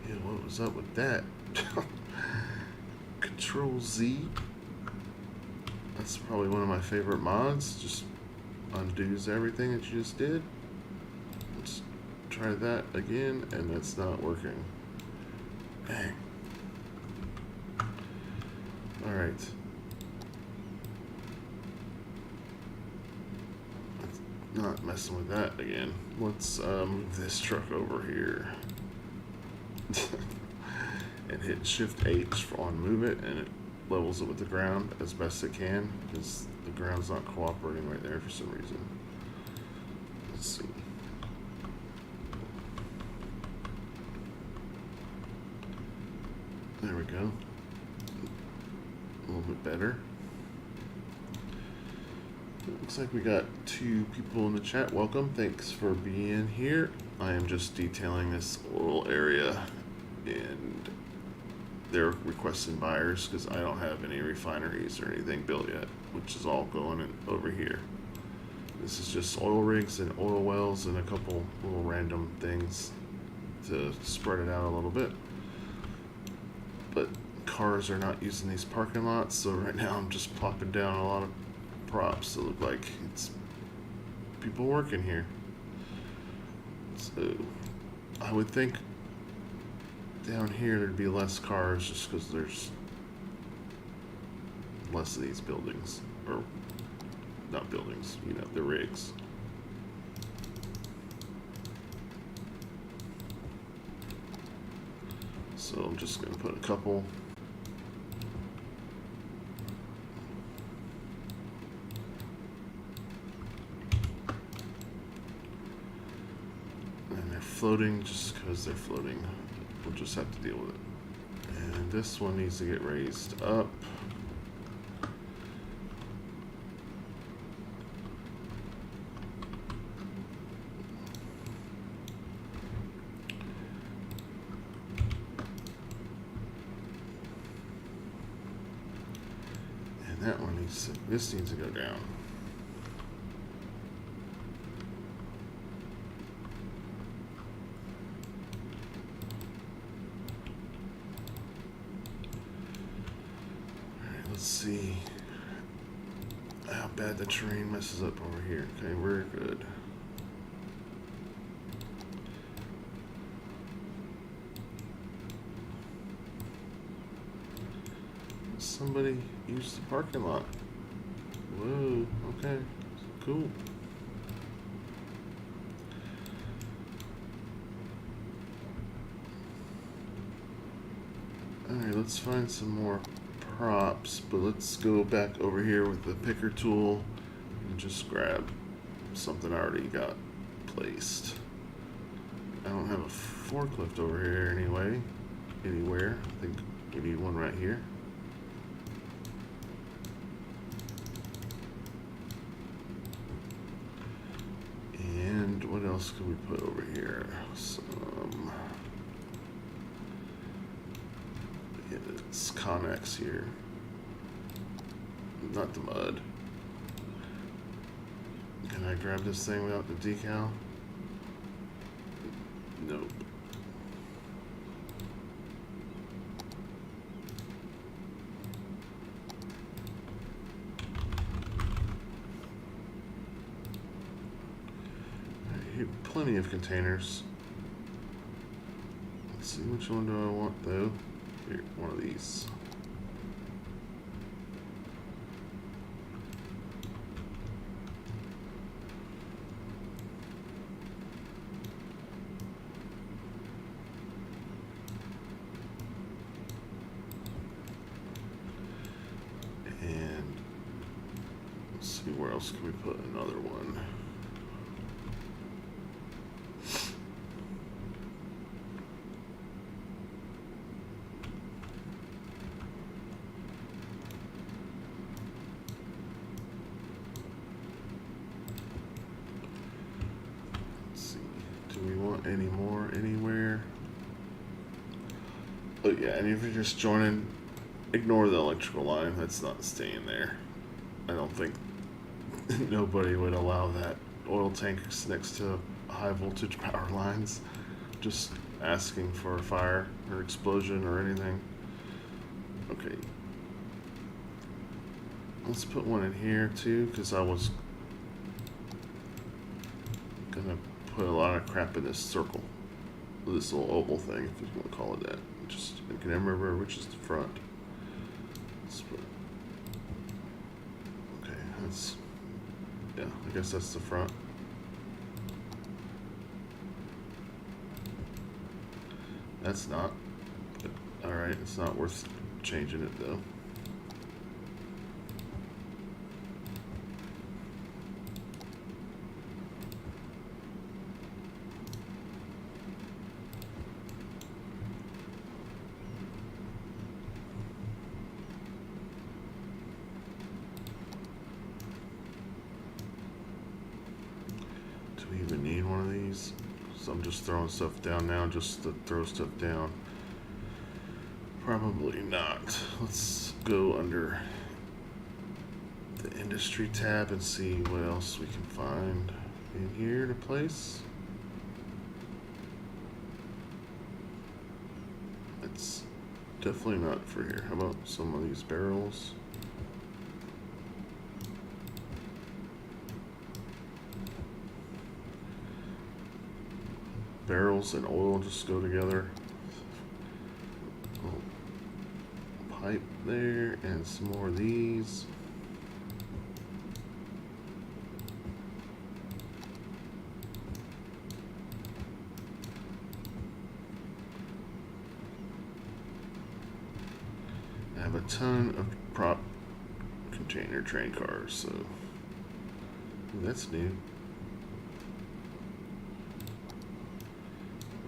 S1: Yeah, what was up with that? Control Z. That's probably one of my favorite mods. Just undoes everything that you just did. Let's try that again, and that's not working. Dang. Alright. Not messing with that again. Let's move this truck over here. And hit Shift H on move it, and it levels it with the ground as best it can, because the ground's not cooperating right there for some reason. Let's see. There we go. A little bit better. It looks like we got 2 people in the chat. Welcome. Thanks for being here. I am just detailing this little area, and they're requesting buyers because I don't have any refineries or anything built yet, which is all going in over here. This is just oil rigs and oil wells and a couple little random things to spread it out a little bit. But cars are not using these parking lots, so right now I'm just plopping down a lot of props that look like it's people working here. So I would think down here there'd be less cars just because there's less of these buildings, or not buildings, you know, the rigs. So I'm just gonna put a couple. And they're floating just because they're floating. We'll just have to deal with it. And this one needs to get raised up. And that one needs to, this needs to go down. Let's see how bad the terrain messes up over here. Okay, we're good. Somebody used the parking lot. Whoa, okay, cool. Alright, let's find some more props, but let's go back over here with the picker tool and just grab something I already got placed. I don't have a forklift over here anywhere. I think we need one right here. And what else could we put over here? It's Connex here. Not the mud. Can I grab this thing without the decal? Nope. Here, plenty of containers. Let's see, which one do I want though? Here, one of these. see, where else can we put another one? Let's see. Do we want any more anywhere? Oh yeah, and if you're just joining, ignore the electrical line. That's not staying there. I don't think nobody would allow that. Oil tanks next to high voltage power lines, just asking for a fire or explosion or anything. Okay, let's put one in here too, because I was gonna put a lot of crap in this circle, this little oval thing, if you want to call it that. Just, I can never remember which is the front. Let's put, okay, that's, yeah, I guess that's the front. That's not, but alright, it's not worth changing it though. Do we even need one of these? So I'm just throwing stuff down now just to throw stuff down. Probably not. Let's go under the industry tab and see what else we can find in here to place. It's definitely not for here. How about some of these barrels? Barrels and oil just go together. Little pipe there, and some more of these. I have a ton of prop container train cars, so that's new.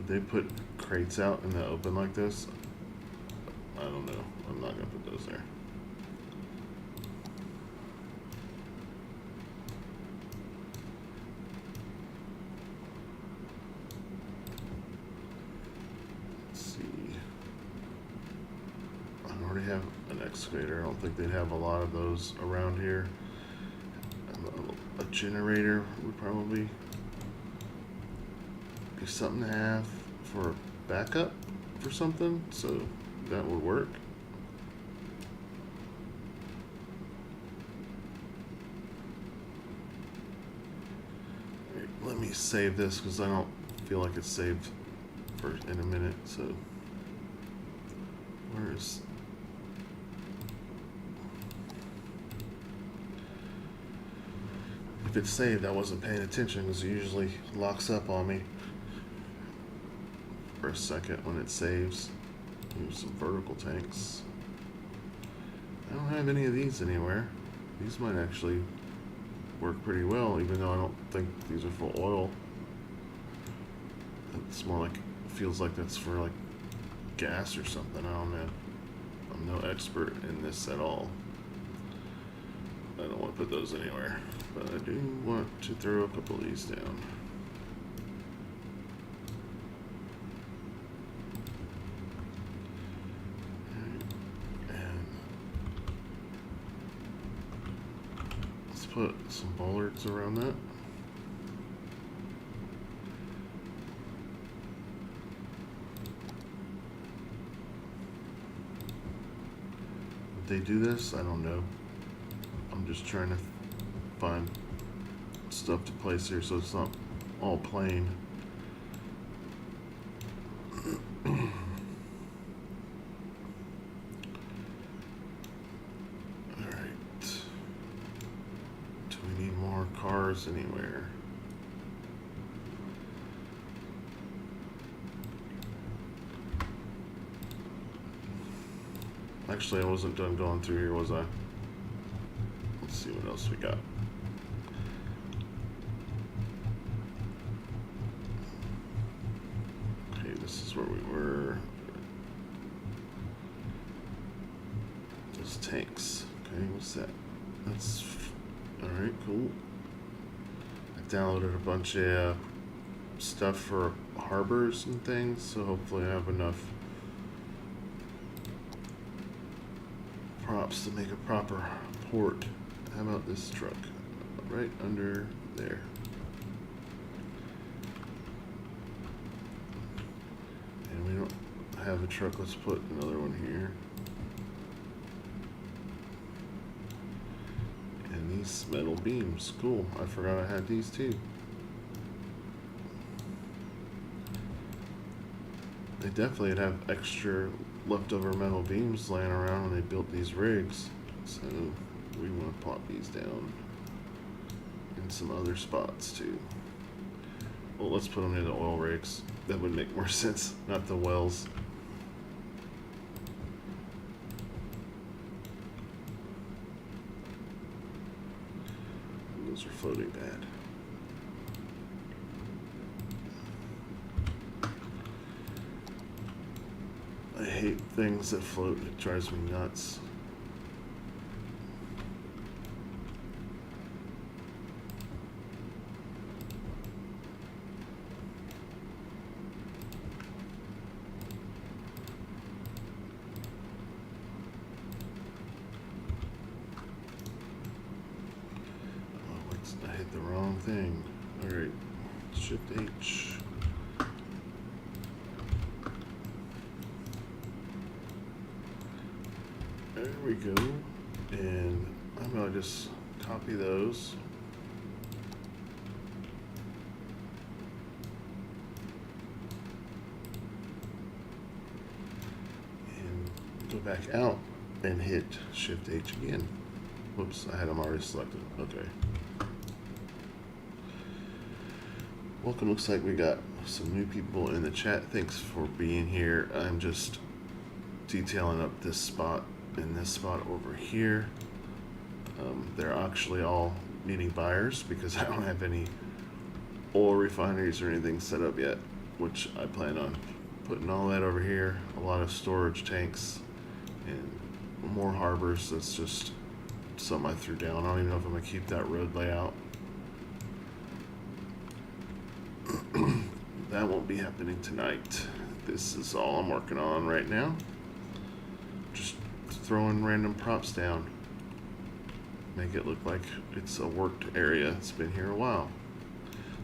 S1: They put crates out in the open like this? I don't know. I'm not gonna put those there. Let's see. I already have an excavator. I don't think they'd have a lot of those around here. A generator would probably be something to have for backup for something, so that would work. Right, let me save this because I don't feel like it's saved for in a minute. So where's if it's saved? I wasn't paying attention because it usually locks up on me for a second when it saves. Here's some vertical tanks. I don't have any of these anywhere. These might actually work pretty well, even though I don't think these are for oil. It's more like, feels like that's for like gas or something. I don't know. I'm no expert in this at all. I don't want to put those anywhere, but I do want to throw a couple of these down. Put some bollards around that. Would they do this? I don't know. I'm just trying to find stuff to place here so it's not all plain. Cars anywhere. Actually, I wasn't done going through here, was I? Let's see what else we got. Those tanks. Okay, what's that? That's alright, cool. I downloaded a bunch of stuff for harbors and things, so hopefully I have enough props to make a proper port. How about this truck? Right under there. And we don't have a truck. Let's put another one here. And these metal beams. Cool. I forgot I had these too. They definitely have extra leftover metal beams laying around when they built these rigs. So we want to plop these down in some other spots too. Well, let's put them near the oil rigs. That would make more sense, not the wells. Those are floating bad. I hate things that float. It drives me nuts. I hit the wrong thing. Alright, Shift H. There we go. And I'm going to just copy those. And go back out and hit Shift H again. Whoops, I had them already selected. Okay. Welcome, looks like we got some new people in the chat. Thanks for being here. I'm just detailing up this spot and this spot over here. They're actually all needing buyers because I don't have any oil refineries or anything set up yet, which I plan on putting all that over here. A lot of storage tanks and more harbors. That's just something I threw down. I don't even know if I'm gonna keep that road layout. That won't be happening tonight. This is all I'm working on right now. Just throwing random props down. Make it look like it's a worked area. It's been here a while.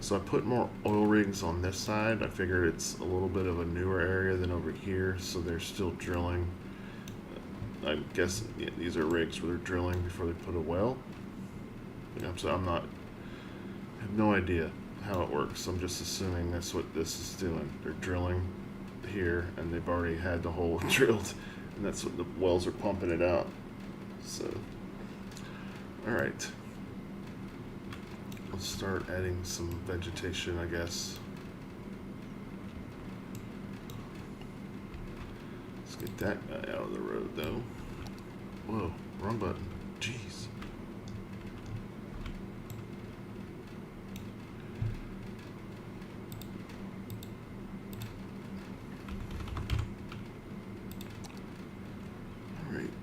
S1: So I put more oil rigs on this side. I figured it's a little bit of a newer area than over here, so they're still drilling. I'm guessing these are rigs where they're drilling before they put a well. So I have no idea how it works. I'm just assuming that's what this is doing. They're drilling here and they've already had the hole drilled, and that's what the wells are pumping it out. So all right, let's start adding some vegetation, I guess. Let's get that guy out of the road though. Whoa, wrong button. Jeez.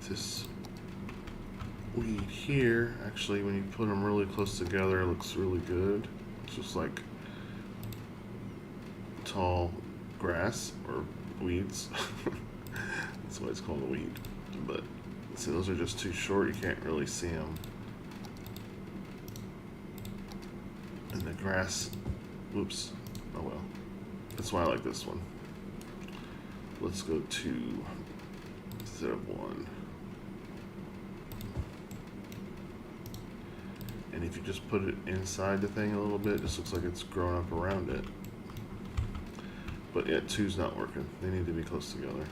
S1: This weed here, actually, when you put them really close together, it looks really good. It's just like tall grass or weeds. That's why it's called a weed. But see, those are just too short. You can't really see them. And the grass, whoops, oh well. That's why I like this one. Let's go 2 instead of 1. And if you just put it inside the thing a little bit, it just looks like it's grown up around it. But yeah, 2's not working. They need to be close together.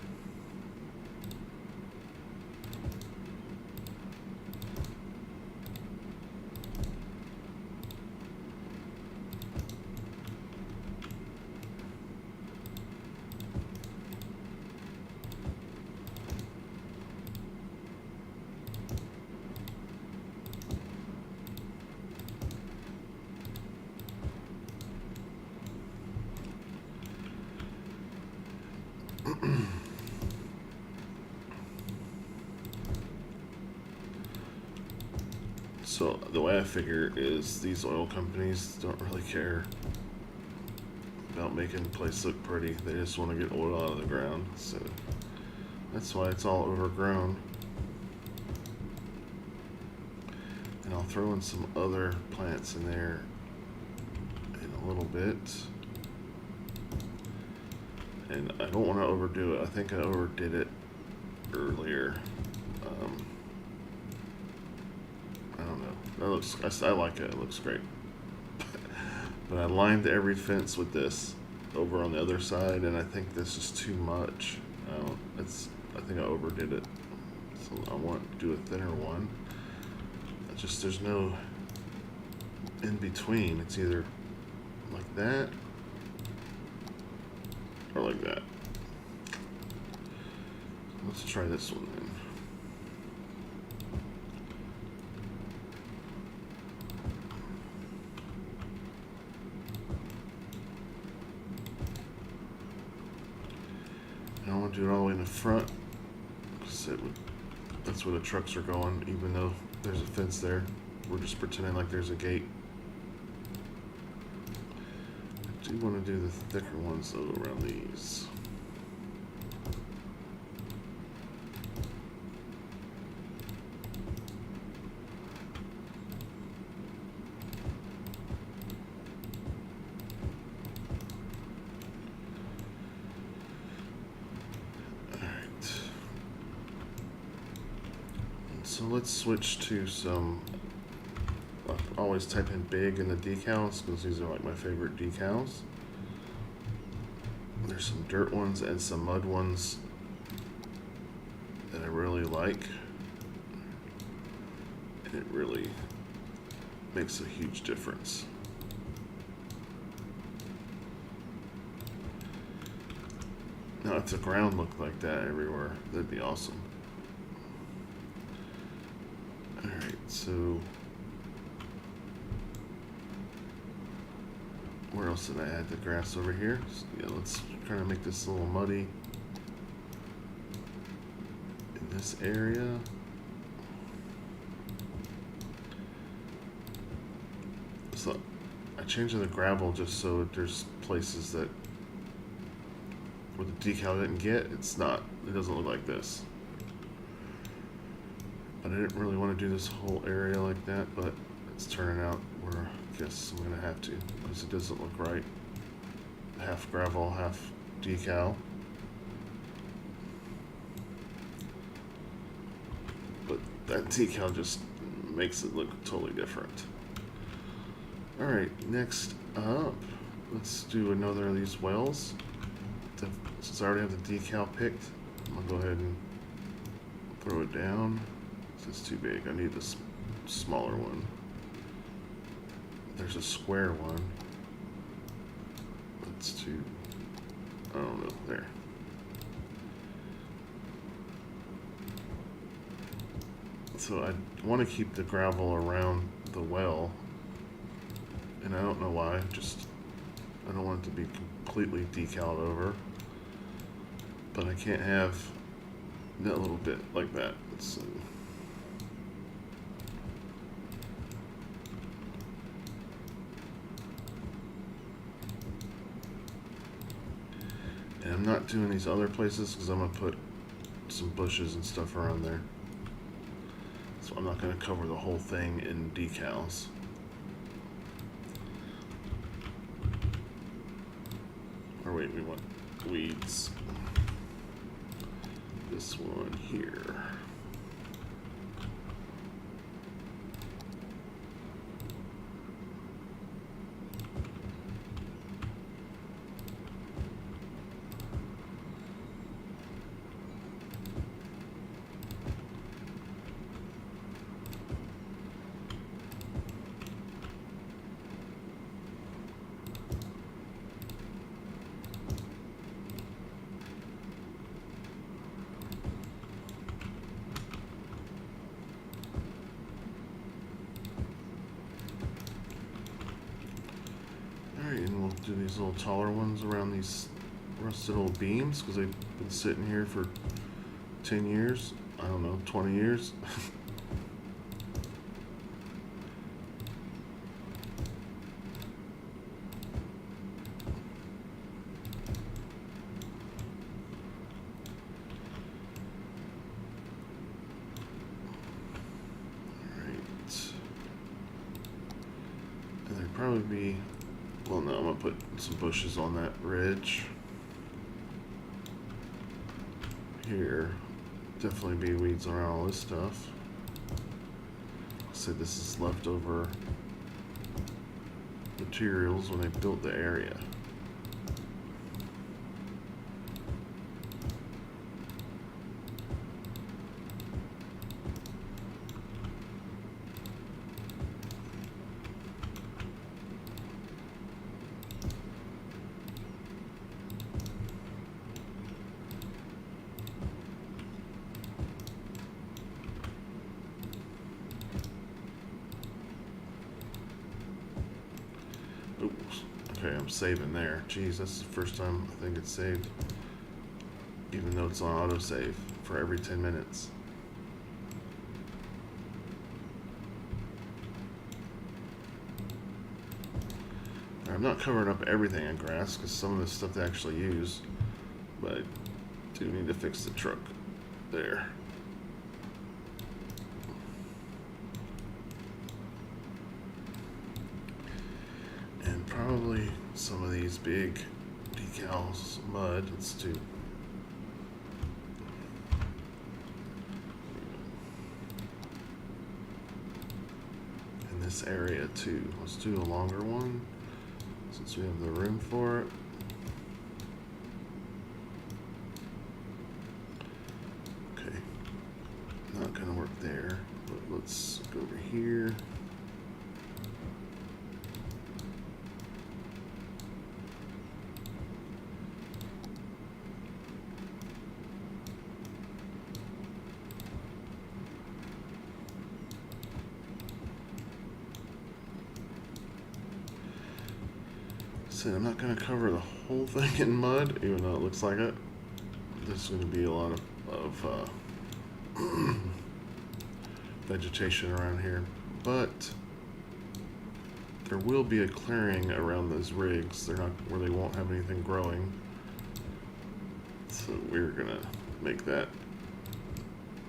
S1: So the way I figure is these oil companies don't really care about making the place look pretty. They just want to get oil out of the ground. So that's why it's all overgrown. And I'll throw in some other plants in there in a little bit. And I don't want to overdo it. I think I overdid it earlier. I don't know. That looks, I like it. It looks great. But I lined every fence with this over on the other side, and I think this is too much. I think I overdid it. So I want to do a thinner one. There's no in between. It's either like that or like that. Let's try this one then. I don't want to do it all the way in the front because that's where the trucks are going, even though there's a fence there. We're just pretending like there's a gate. I do want to do the thicker ones though around these. So let's switch to some, I always type in big in the decals because these are like my favorite decals. There's some dirt ones and some mud ones that I really like. And it really makes a huge difference. Now if the ground looked like that everywhere, that'd be awesome. So where else did I add the grass over here? So, yeah, let's try to make this a little muddy in this area. So I changed the gravel just so there's places that where the decal didn't get, it doesn't look like this. But I didn't really want to do this whole area like that, but it's turning out where I guess I'm going to have to, because it doesn't look right. Half gravel, half decal. But that decal just makes it look totally different. Alright, next up, let's do another of these wells. Since I already have the decal picked, I'm going to go ahead and throw it down. It's too big. I need this smaller one. There's a square one. Let's do, I don't know, there. So I want to keep the gravel around the well, and I don't know why, I don't want it to be completely decaled over, but I can't have that little bit like that. So and I'm not doing these other places because I'm going to put some bushes and stuff around there. So I'm not going to cover the whole thing in decals. Or wait, we want weeds. This one here. And we'll do these little taller ones around these rusted old beams because they've been sitting here for 10 years. I don't know, 20 years. probably be, well, no, I'm gonna put some bushes on that ridge. Here, definitely be weeds around all this stuff. So this is leftover materials when they built the area. Oops. Okay, I'm saving there. Jeez, that's the first time I think it's saved. Even though it's on autosave for every 10 minutes. I'm not covering up everything in grass because some of the stuff they actually use, but I do need to fix the truck there. And probably some of these big decals, mud, let's do. In this area too, let's do a longer one. Since we have the room for it. Okay, not gonna work there, but let's go over here. So I'm not going to cover the whole thing in mud, even though it looks like it. There's going to be a lot of vegetation around here, but there will be a clearing around those rigs. They're not where they won't have anything growing. So we're going to make that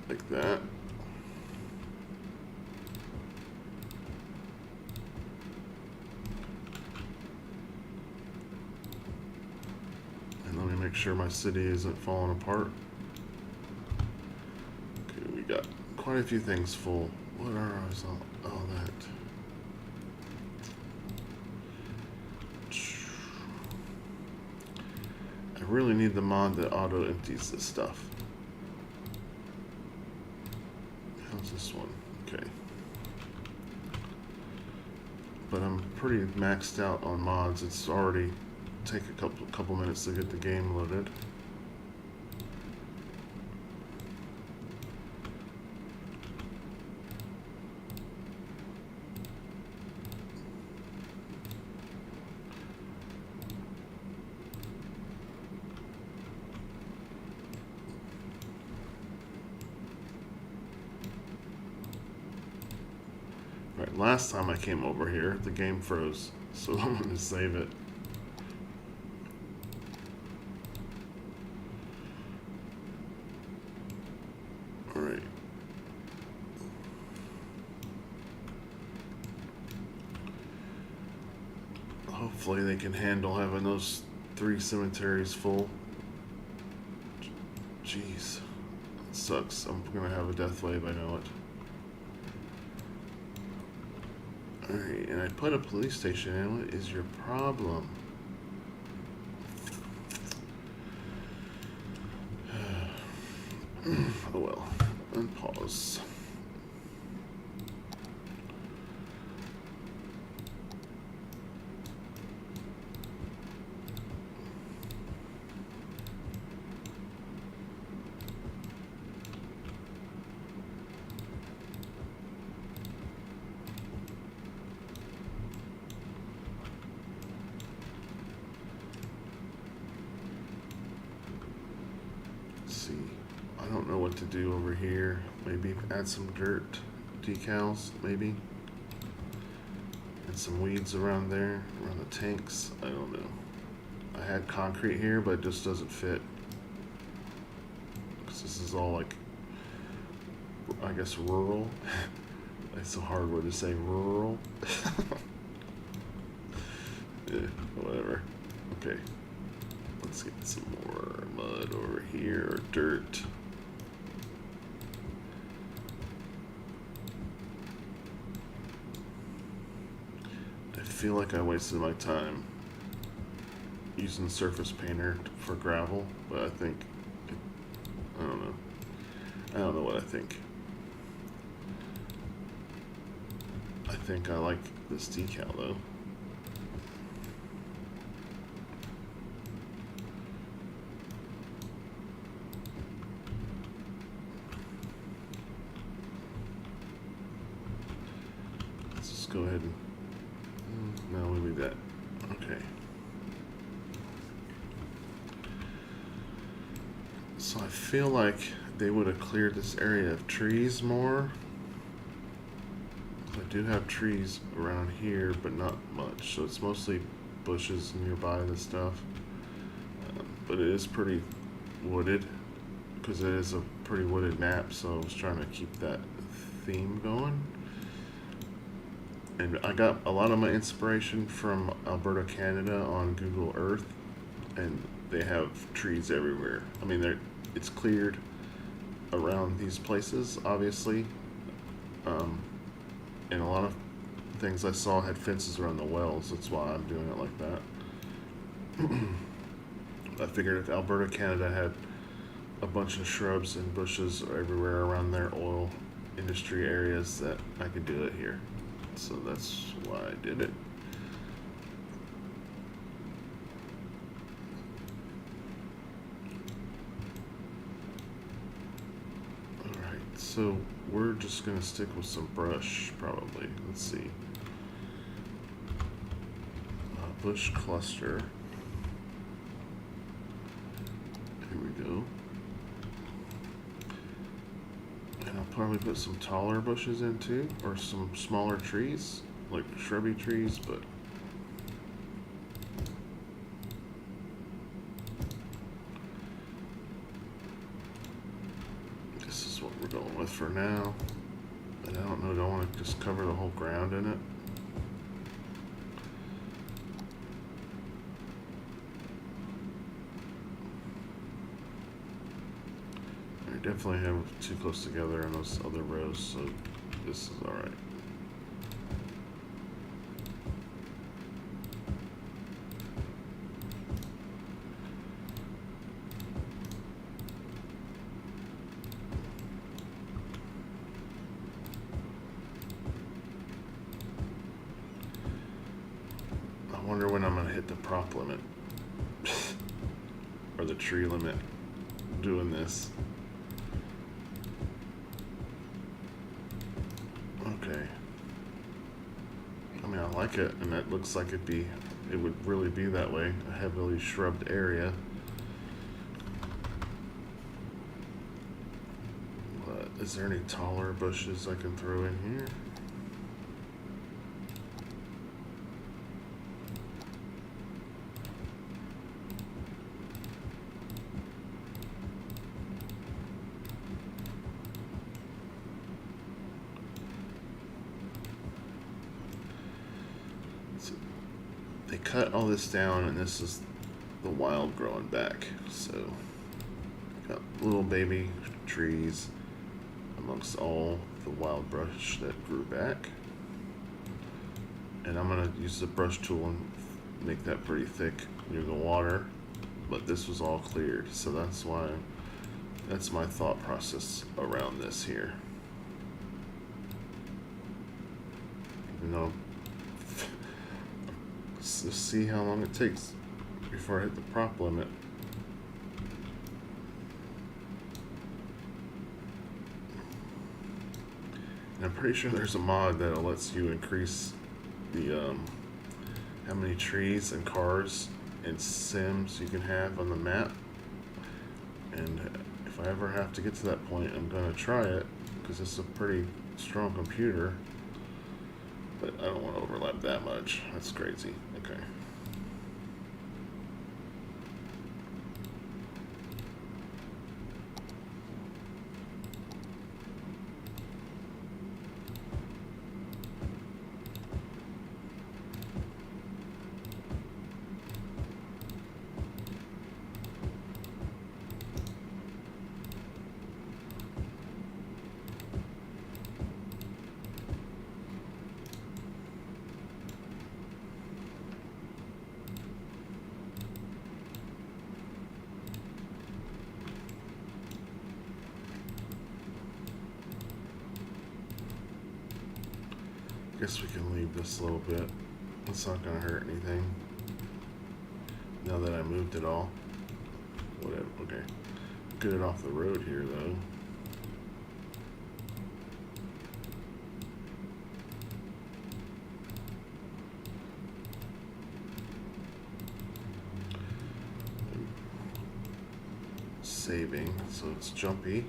S1: like that. Make sure my city isn't falling apart. Okay, we got quite a few things full. What are all that? I really need the mod that auto empties this stuff. How's this one? Okay. But I'm pretty maxed out on mods. It's already take a couple minutes to get the game loaded. Right, last time I came over here, the game froze, so I'm going to save it. Alright. Hopefully they can handle having those 3 cemeteries full. Jeez. It sucks. I'm gonna have a death wave, I know it. Alright, and I put a police station in. What is your problem? Oh well. Unpause. See, I don't know what to do over here. Maybe add some dirt decals, maybe. And some weeds around there, around the tanks. I don't know. I had concrete here, but it just doesn't fit. Because this is all like, I guess, rural. It's a hard word to say, rural. Whatever. Okay. Let's get some more mud over here, or dirt. I feel like I wasted my time using Surface Painter for gravel, but I think, I don't know. I don't know what I think. I think I like this decal though. Let's just go ahead and, no, we leave that. Okay. So I feel like they would have cleared this area of trees more. I do have trees around here, but not much. So it's mostly bushes nearby and stuff. But it is pretty wooded, because it is a pretty wooded map. So I was trying to keep that theme going. And I got a lot of my inspiration from Alberta, Canada on Google Earth. And they have trees everywhere. I mean, it's cleared around these places, obviously. And a lot of things I saw had fences around the wells. That's why I'm doing it like that. I figured if Alberta, Canada had a bunch of shrubs and bushes everywhere around their oil industry areas, that I could do it here. So that's why I did it. So we're just gonna stick with some brush, probably. Let's see. Bush cluster. Here we go. And I'll probably put some taller bushes in too, or some smaller trees, like shrubby trees, but we're going with for now. And I don't know, do I want to just cover the whole ground in it? I definitely have too close together in those other rows, so this is alright. I wonder when I'm gonna hit the prop limit or the tree limit doing this. Okay. I mean, I like it, and that looks like it would really be that way, a heavily shrubbed area. But is there any taller bushes I can throw in here? They cut all this down, and this is the wild growing back. So, got little baby trees amongst all the wild brush that grew back. And I'm going to use the brush tool and make that pretty thick near the water. But this was all cleared, so that's my thought process around this here. Even though, let's see how long it takes before I hit the prop limit. And I'm pretty sure there's a mod that lets you increase the how many trees and cars and sims you can have on the map. And if I ever have to get to that point, I'm gonna try it, because it's a pretty strong computer. But I don't want to overlap that much. That's crazy. Okay. Guess we can leave this a little bit. It's not gonna hurt anything. Now that I moved it all. Whatever, okay. Get it off the road here though. Saving, so it's jumpy.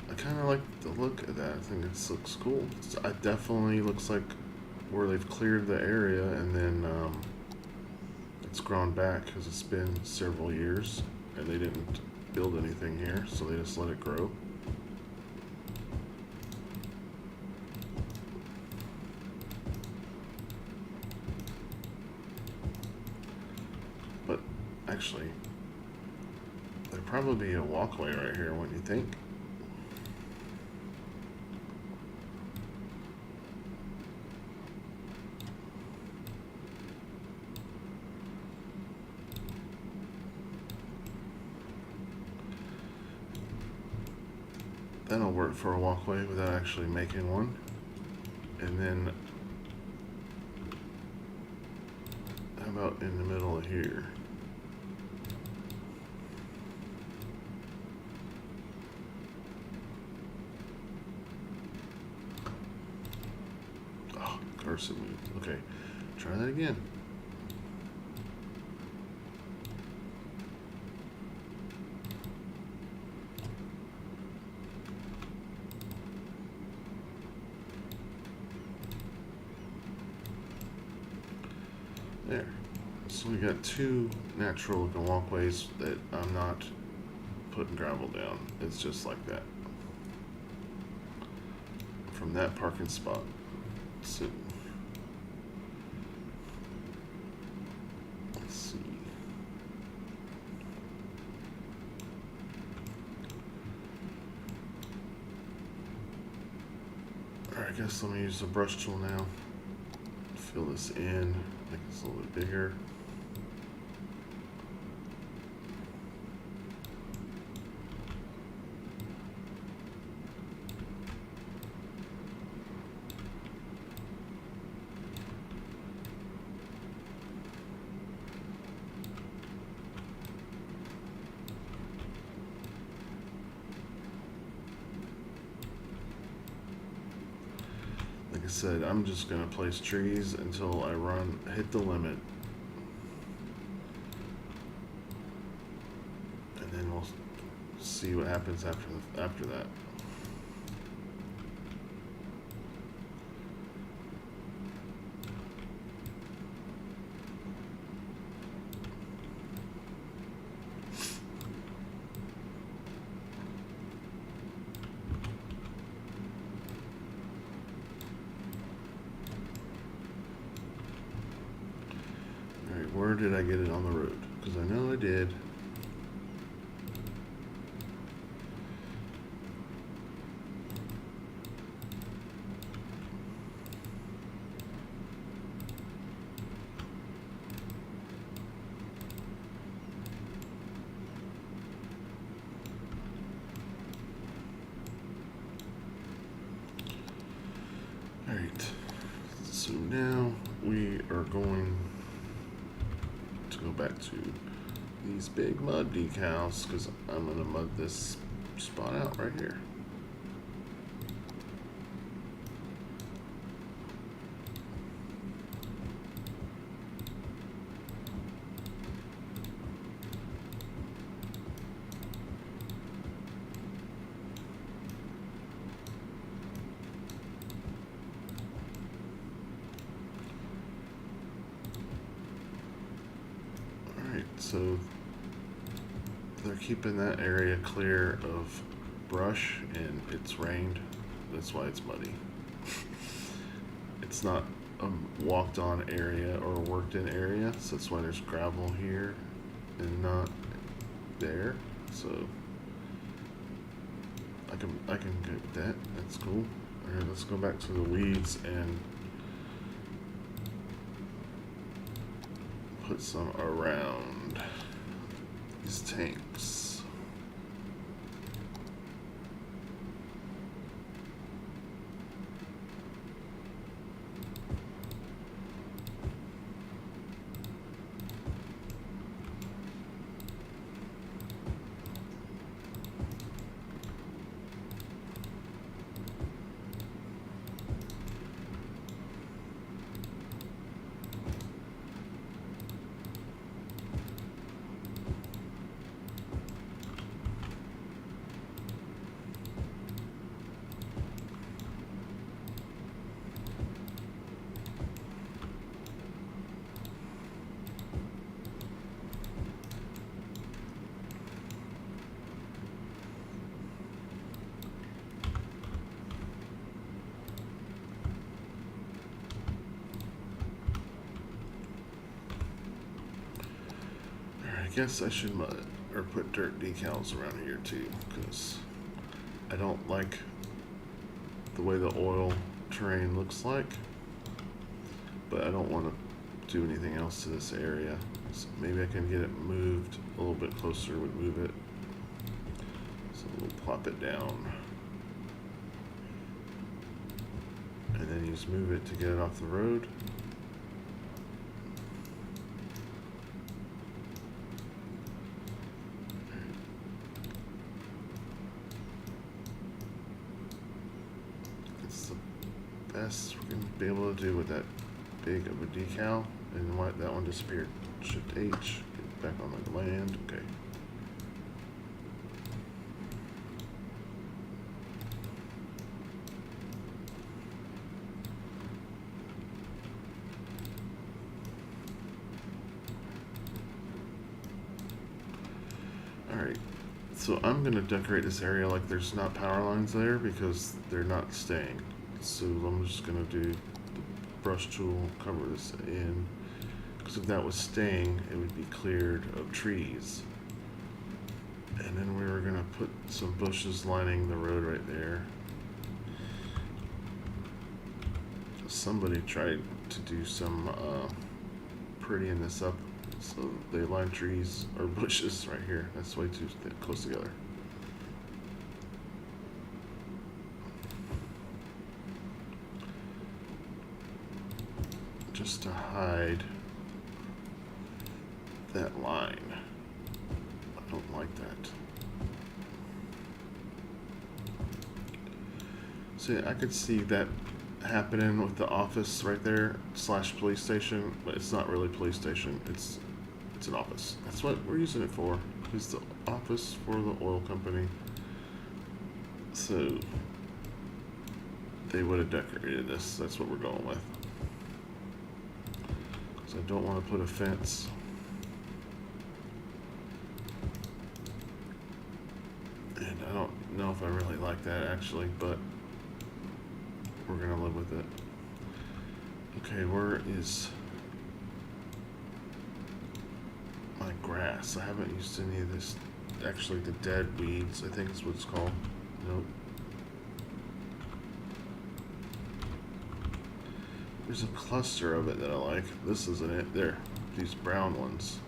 S1: I kind of like the look of that. I think it looks cool. It definitely looks like where they've cleared the area and then it's grown back because it's been several years and they didn't build anything here, so they just let it grow. But actually, there'd probably be a walkway right here, wouldn't you think? That'll work for a walkway without actually making one. And then, how about in the middle of here? Oh, cursor moved. Okay, try that again. There. So we got two natural looking walkways that I'm not putting gravel down. It's just like that. From that parking spot. So, let's see. Alright, I guess let me use the brush tool now. Fill this in. Make this a little bit bigger. Like I said, I'm just gonna place trees until I hit the limit. And then we'll see what happens after that. Where did I get it on the road? Because I know I did. Alright, so now we are going to go back to these big mud decals because I'm going to mud this spot out right here. So they're keeping that area clear of brush, and it's rained. That's why it's muddy. It's not a walked on area or a worked in area, so that's why there's gravel here and not there. So I can get that. That's cool. Alright, let's go back to the weeds and put some around these tanks. I guess I should mud it or put dirt decals around here too, because I don't like the way the oil terrain looks like, but I don't want to do anything else to this area. So maybe I can get it moved a little bit closer, would move it. So we'll plop it down. And then you just move it to get it off the road. Best we're going to be able to do with that big of a decal. And why that one disappeared. Shift H, get back on the land. Okay. Alright, so I'm going to decorate this area like there's not power lines there because they're not staying. So I'm just going to do the brush tool, cover this in, because if that was staying, it would be cleared of trees. And then we were going to put some bushes lining the road right there. Somebody tried to do some prettying this up, so they line trees or bushes right here. That's way too close together. Just to hide that line. I don't like that. See, I could see that happening with the office right there / police station, but it's not really police station. It's an office. That's what we're using it for. It's the office for the oil company. So they would have decorated this. That's what we're going with. I don't want to put a fence. And I don't know if I really like that actually, but we're going to live with it. Okay, where is my grass? I haven't used any of this. Actually, the dead weeds, I think is what it's called. Nope. There's a cluster of it that I like. This isn't it. There. These brown ones.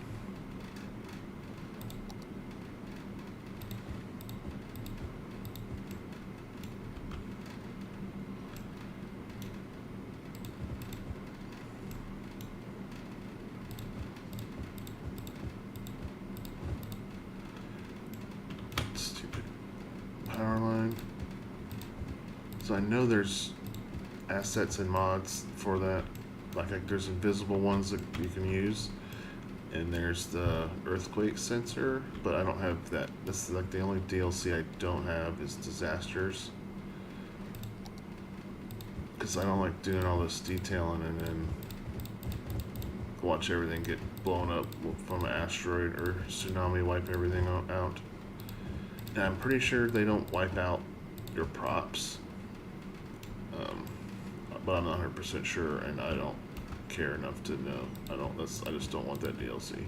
S1: Stupid power line. So I know there's assets and mods for that. Like there's invisible ones that you can use, and there's the earthquake sensor, but I don't have that. This is like the only DLC I don't have is disasters, because I don't like doing all this detailing and then watch everything get blown up from an asteroid or tsunami, wipe everything out. And I'm pretty sure they don't wipe out your props, but I'm not 100% sure, and I don't care enough to know. I just don't want that DLC.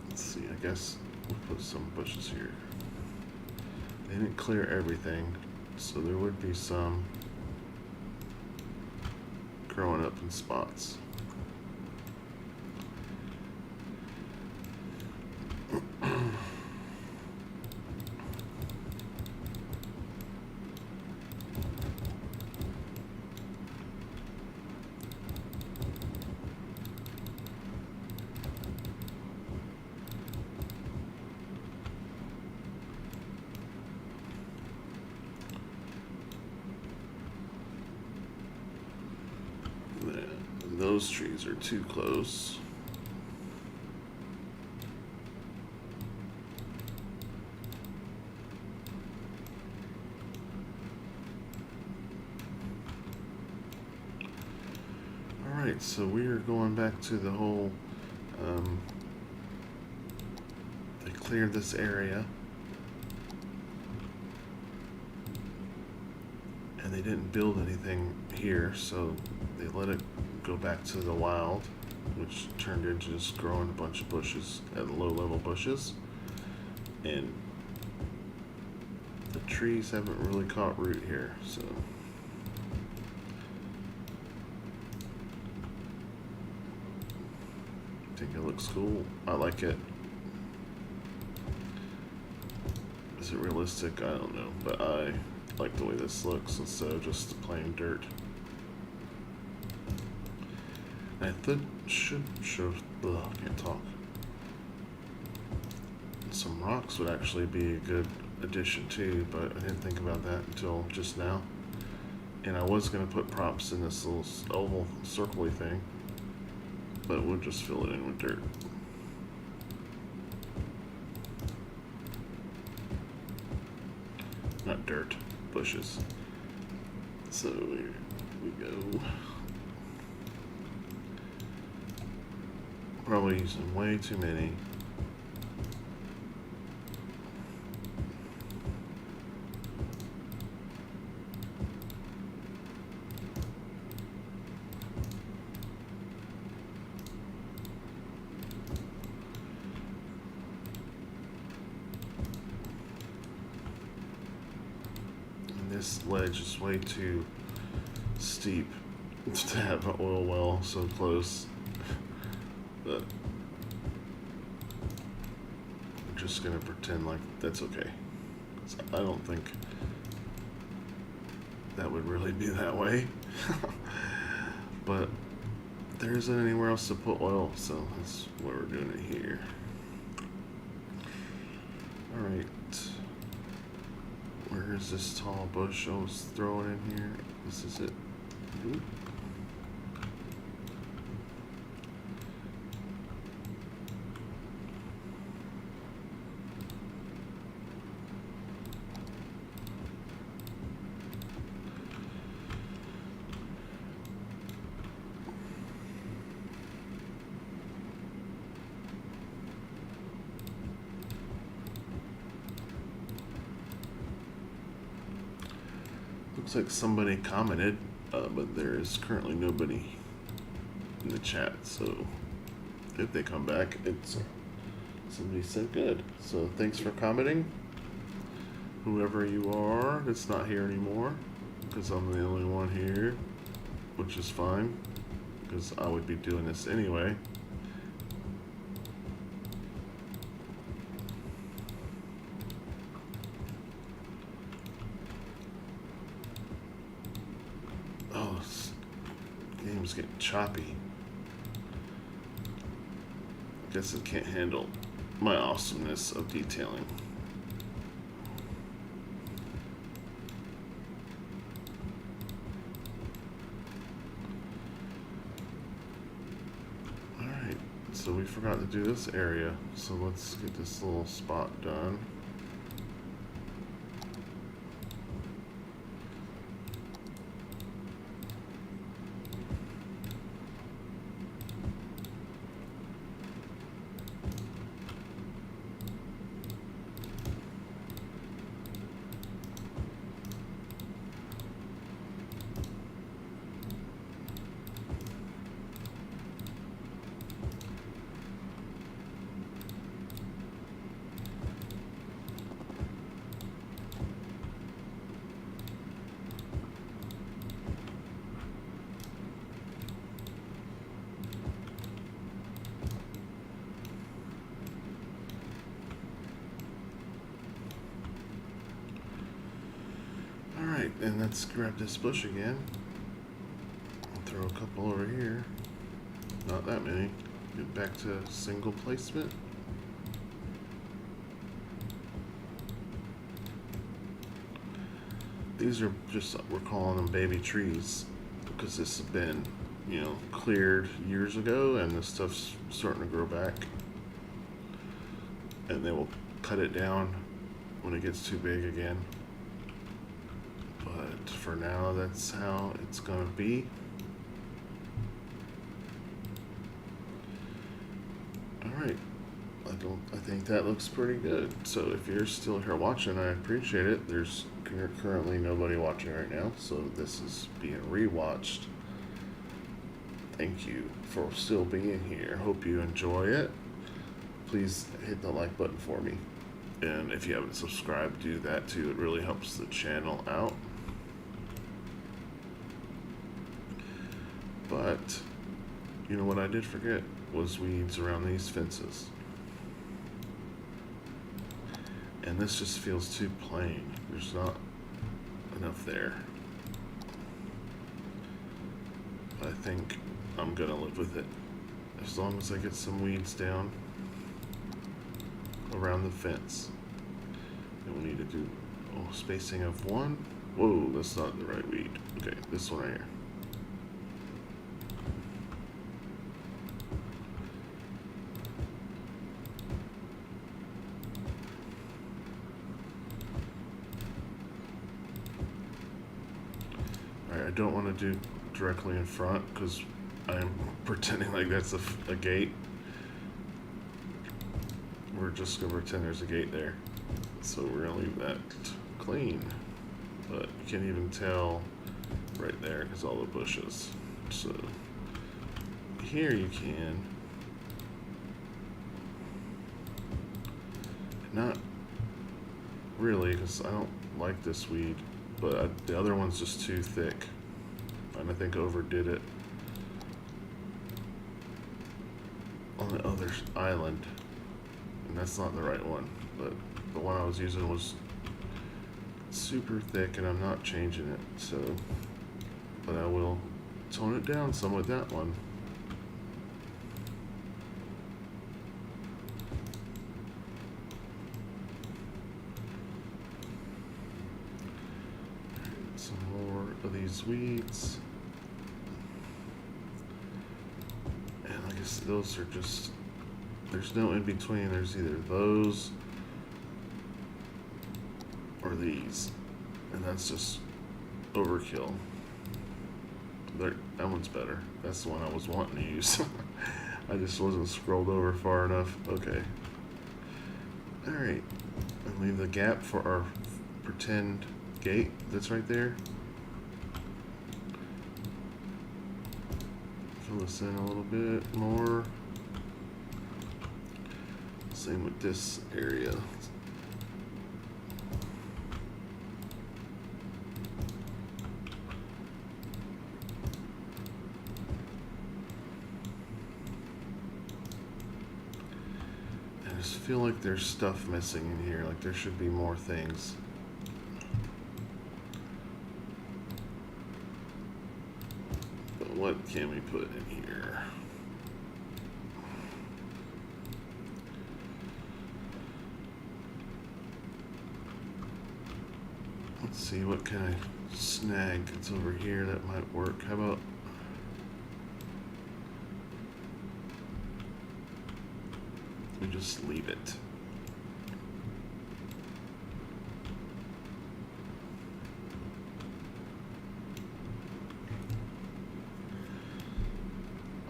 S1: Let's see, I guess we'll put some bushes here. They didn't clear everything, so there would be some. growing up in spots. Those trees are too close. Alright, so we are going back to the whole, they cleared this area. And they didn't build anything here, so they let it go back to the wild, which turned into just growing a bunch of bushes at low-level bushes. And the trees haven't really caught root here, so I think it looks cool. I like it. Is it realistic? I don't know, but I like the way this looks instead of just plain dirt. I thought I can't talk. Some rocks would actually be a good addition too, but I didn't think about that until just now. And I was gonna put props in this little oval circly thing, but we'll just fill it in with dirt. Not dirt, bushes. So here we go. Probably using way too many. And this ledge is way too steep to have an oil well so close. But I'm just gonna pretend like that's okay. 'Cause I don't think that would really be that way. But there isn't anywhere else to put oil, so that's why we're doing it here. Alright. Where is this tall bush I was throwing in here? This is it. Oop. Looks like somebody commented, but there is currently nobody in the chat, so if they come back, it's somebody said good. So thanks for commenting, whoever you are that's not here anymore, because I'm the only one here, which is fine, because I would be doing this anyway. Game's getting choppy. I guess it can't handle my awesomeness of detailing. Alright, so we forgot to do this area, so let's get this little spot done. Alright, and let's grab this bush again. I'll throw a couple over here. Not that many. Get back to single placement. These are just, we're calling them baby trees because this has been, you know, cleared years ago and this stuff's starting to grow back. And they will cut it down when it gets too big again. But for now, that's how it's gonna be. Alright, I think that looks pretty good. So if you're still here watching, I appreciate it. There's currently nobody watching right now, so this is being rewatched. Thank you for still being here. Hope you enjoy it. Please hit the like button for me. And if you haven't subscribed, do that too. It really helps the channel out. But, you know what I did forget was weeds around these fences. And this just feels too plain. There's not enough there. I think I'm gonna live with it. As long as I get some weeds down around the fence. And we need to do spacing of 1. Whoa, that's not the right weed. Okay, this one right here. Alright, I don't want to do directly in front because I'm pretending like that's a gate. We're just going to pretend there's a gate there. So we're going to leave that clean. But you can't even tell right there because all the bushes. So here you can. Not really because I don't like this weed. But the other one's just too thick. And I think I overdid it on the other island. And that's not the right one, but the one I was using was super thick and I'm not changing it, so, but I will tone it down some with that one. Some more of these weeds. And I guess those are just, there's no in between. There's either those or these, and that's just overkill. That one's better. That's the one I was wanting to use. I just wasn't scrolled over far enough. Okay. Alright. And leave the gap for our pretend gate that's right there. Fill this in a little bit more. Same with this area. I just feel like there's stuff missing in here, like there should be more things. But what can we put in here? Let's see, what can I snag that's over here that might work? How about we just leave it?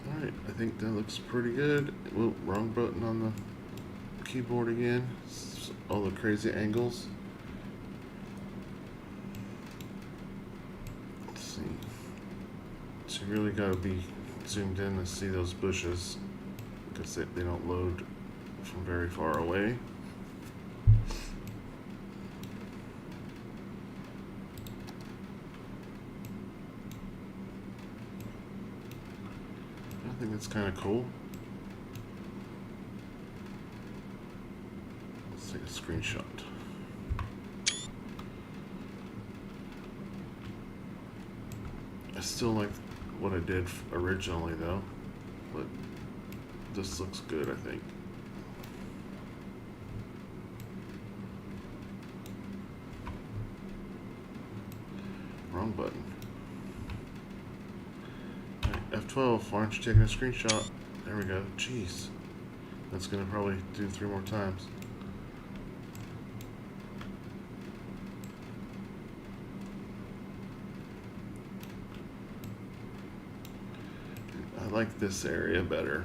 S1: Alright, I think that looks pretty good. Whoa, wrong button on the keyboard again. All the crazy angles. So you really got to be zoomed in to see those bushes because they don't load from very far away. I think it's kind of cool. Let's take a screenshot. I still like what I did originally though, but this looks good, I think. Wrong button. Right, F12, why aren't you taking a screenshot? There we go. Jeez. That's gonna probably do 3 more times. I like this area better.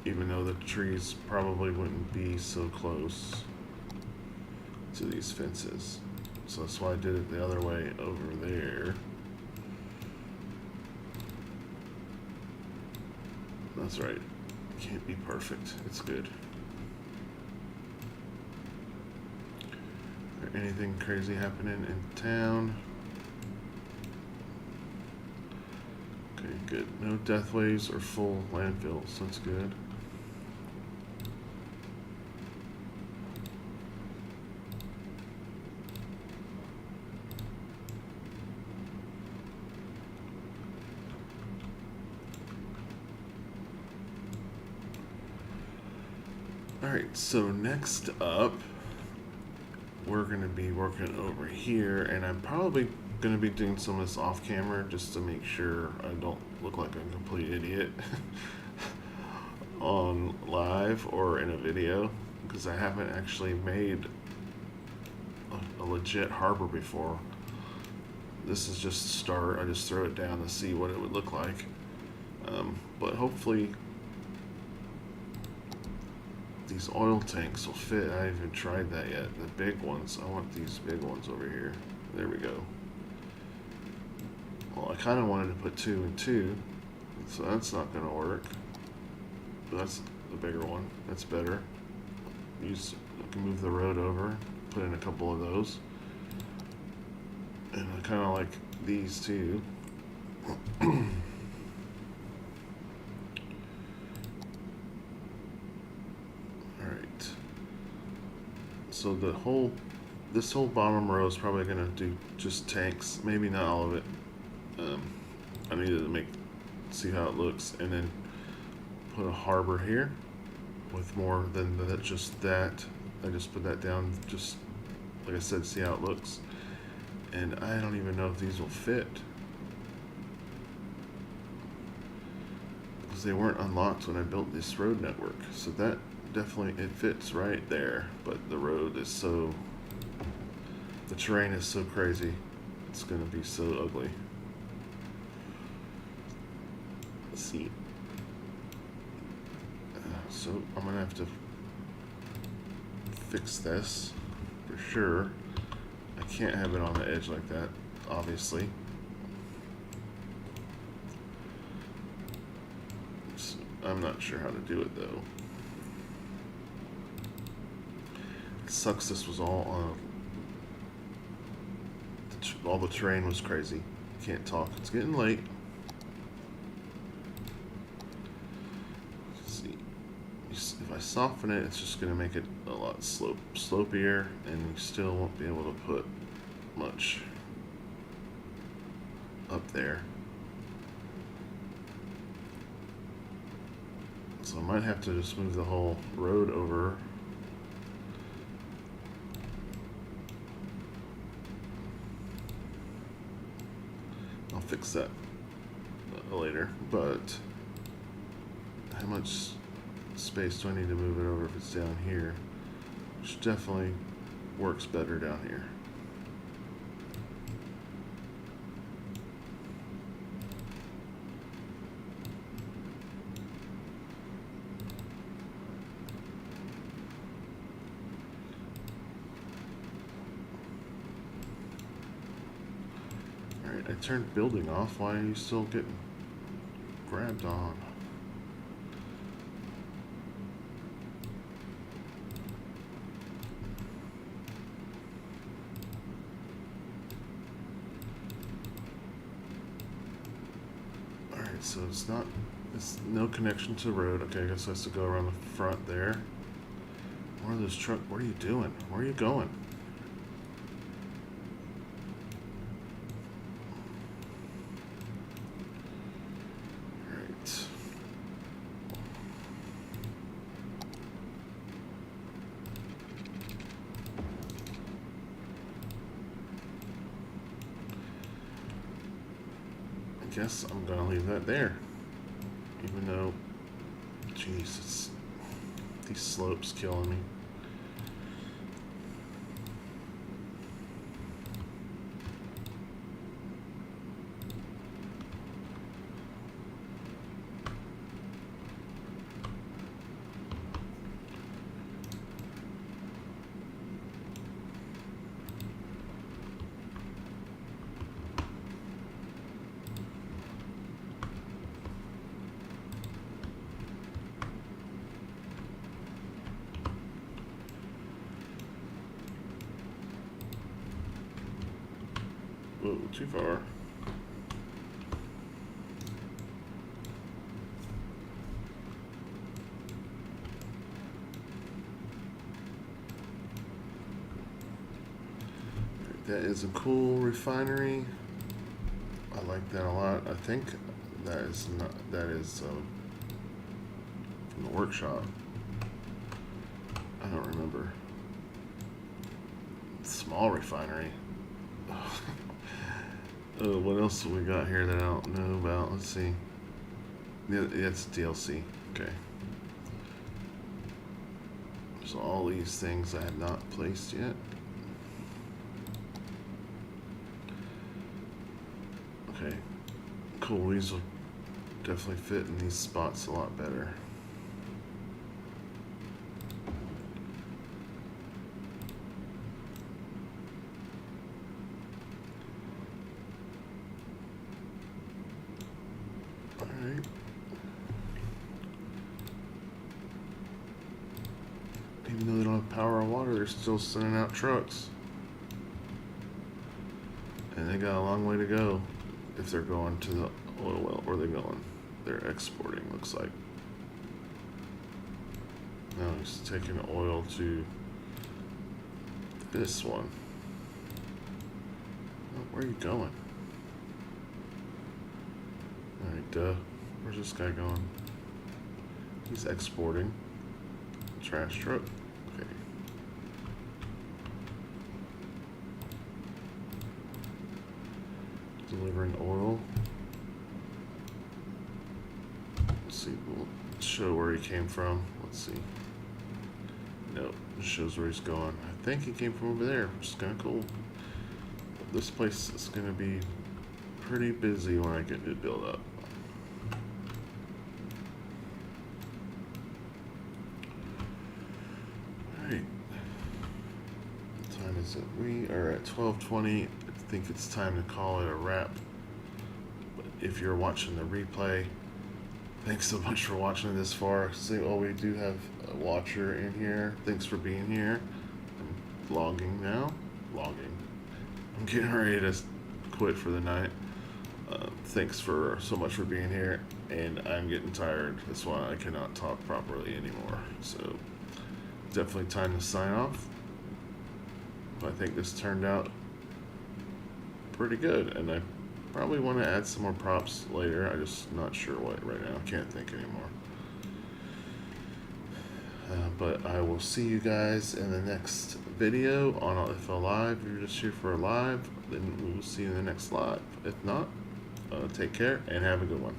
S1: Even though the trees probably wouldn't be so close to these fences. So that's why I did it the other way over there. That's right. Can't be perfect. It's good. Anything crazy happening in town? Okay, good. No death waves or full landfills. That's good. Alright, so next up, we're going to be working over here, and I'm probably going to be doing some of this off camera just to make sure I don't look like a complete idiot on live or in a video, because I haven't actually made a legit harbor before. This is just a start. I just throw it down to see what it would look like, but hopefully these oil tanks will fit. I haven't even tried that yet. The big ones. I want these big ones over here. There we go. Well, I kind of wanted to put 2 and 2, so that's not going to work. But that's the bigger one. That's better. I can move the road over, put in a couple of those. And I kind of like these too. So this whole bottom row is probably gonna do just tanks, maybe not all of it. I needed to see how it looks, and then put a harbor here with more than just that. I just put that down, just like I said, see how it looks. And I don't even know if these will fit, because they weren't unlocked when I built this road network. So that definitely, it fits right there, but the road is so, the terrain is so crazy, it's gonna be so ugly. Let's see. So I'm gonna have to fix this for sure. I can't have it on the edge like that, obviously. So I'm not sure how to do it though. Sucks this was all the terrain was crazy. Can't talk. It's getting late. Let's see. If I soften it, it's just going to make it a lot slopier, and you still won't be able to put much up there. So I might have to just move the whole road over. Fix that later, but how much space do I need to move it over if it's down here? Which definitely works better down here. I turned building off. Why are you still getting grabbed on? Alright, so it's no connection to the road. Okay, I guess I have to go around the front there. Where are those trucks? What are you doing? Where are you going? guess I'm gonna leave that there. Even though, jeez, these slopes killing me. Whoa, too far. That is a cool refinery. I like that a lot. I think that is from the workshop. I don't remember. Small refinery. What else have we got here that I don't know about? Let's see. Yeah, it's DLC. Okay. So all these things I have not placed yet. Okay. Cool. These will definitely fit in these spots a lot better. Alright. Even though they don't have power or water, they're still sending out trucks. And they got a long way to go if they're going to the oil well. Where are they going? They're exporting, looks like. No, he's taking oil to this one. Oh, where are you going? Alright, duh. Where's this guy going? He's exporting. Trash truck. Okay. Delivering oil. Let's see. We'll show where he came from. Let's see. Nope. It shows where he's going. I think he came from over there, which is kind of cool. This place is going to be pretty busy when I get to build up. Alright. What time is it? We are at 12:20. I think it's time to call it a wrap. But if you're watching the replay, thanks so much for watching this far. See, oh, we do have a watcher in here. Thanks for being here. I'm logging now. Logging. I'm getting ready to quit for the night. Thanks for so much for being here, and I'm getting tired. That's why I cannot talk properly anymore. So definitely time to sign off. I think this turned out pretty good, and I probably want to add some more props later. I'm just not sure what right now. I can't think anymore. But I will see you guys in the next video on FL Live. If you're just here for a live, then we will see you in the next live. If not, take care and have a good one.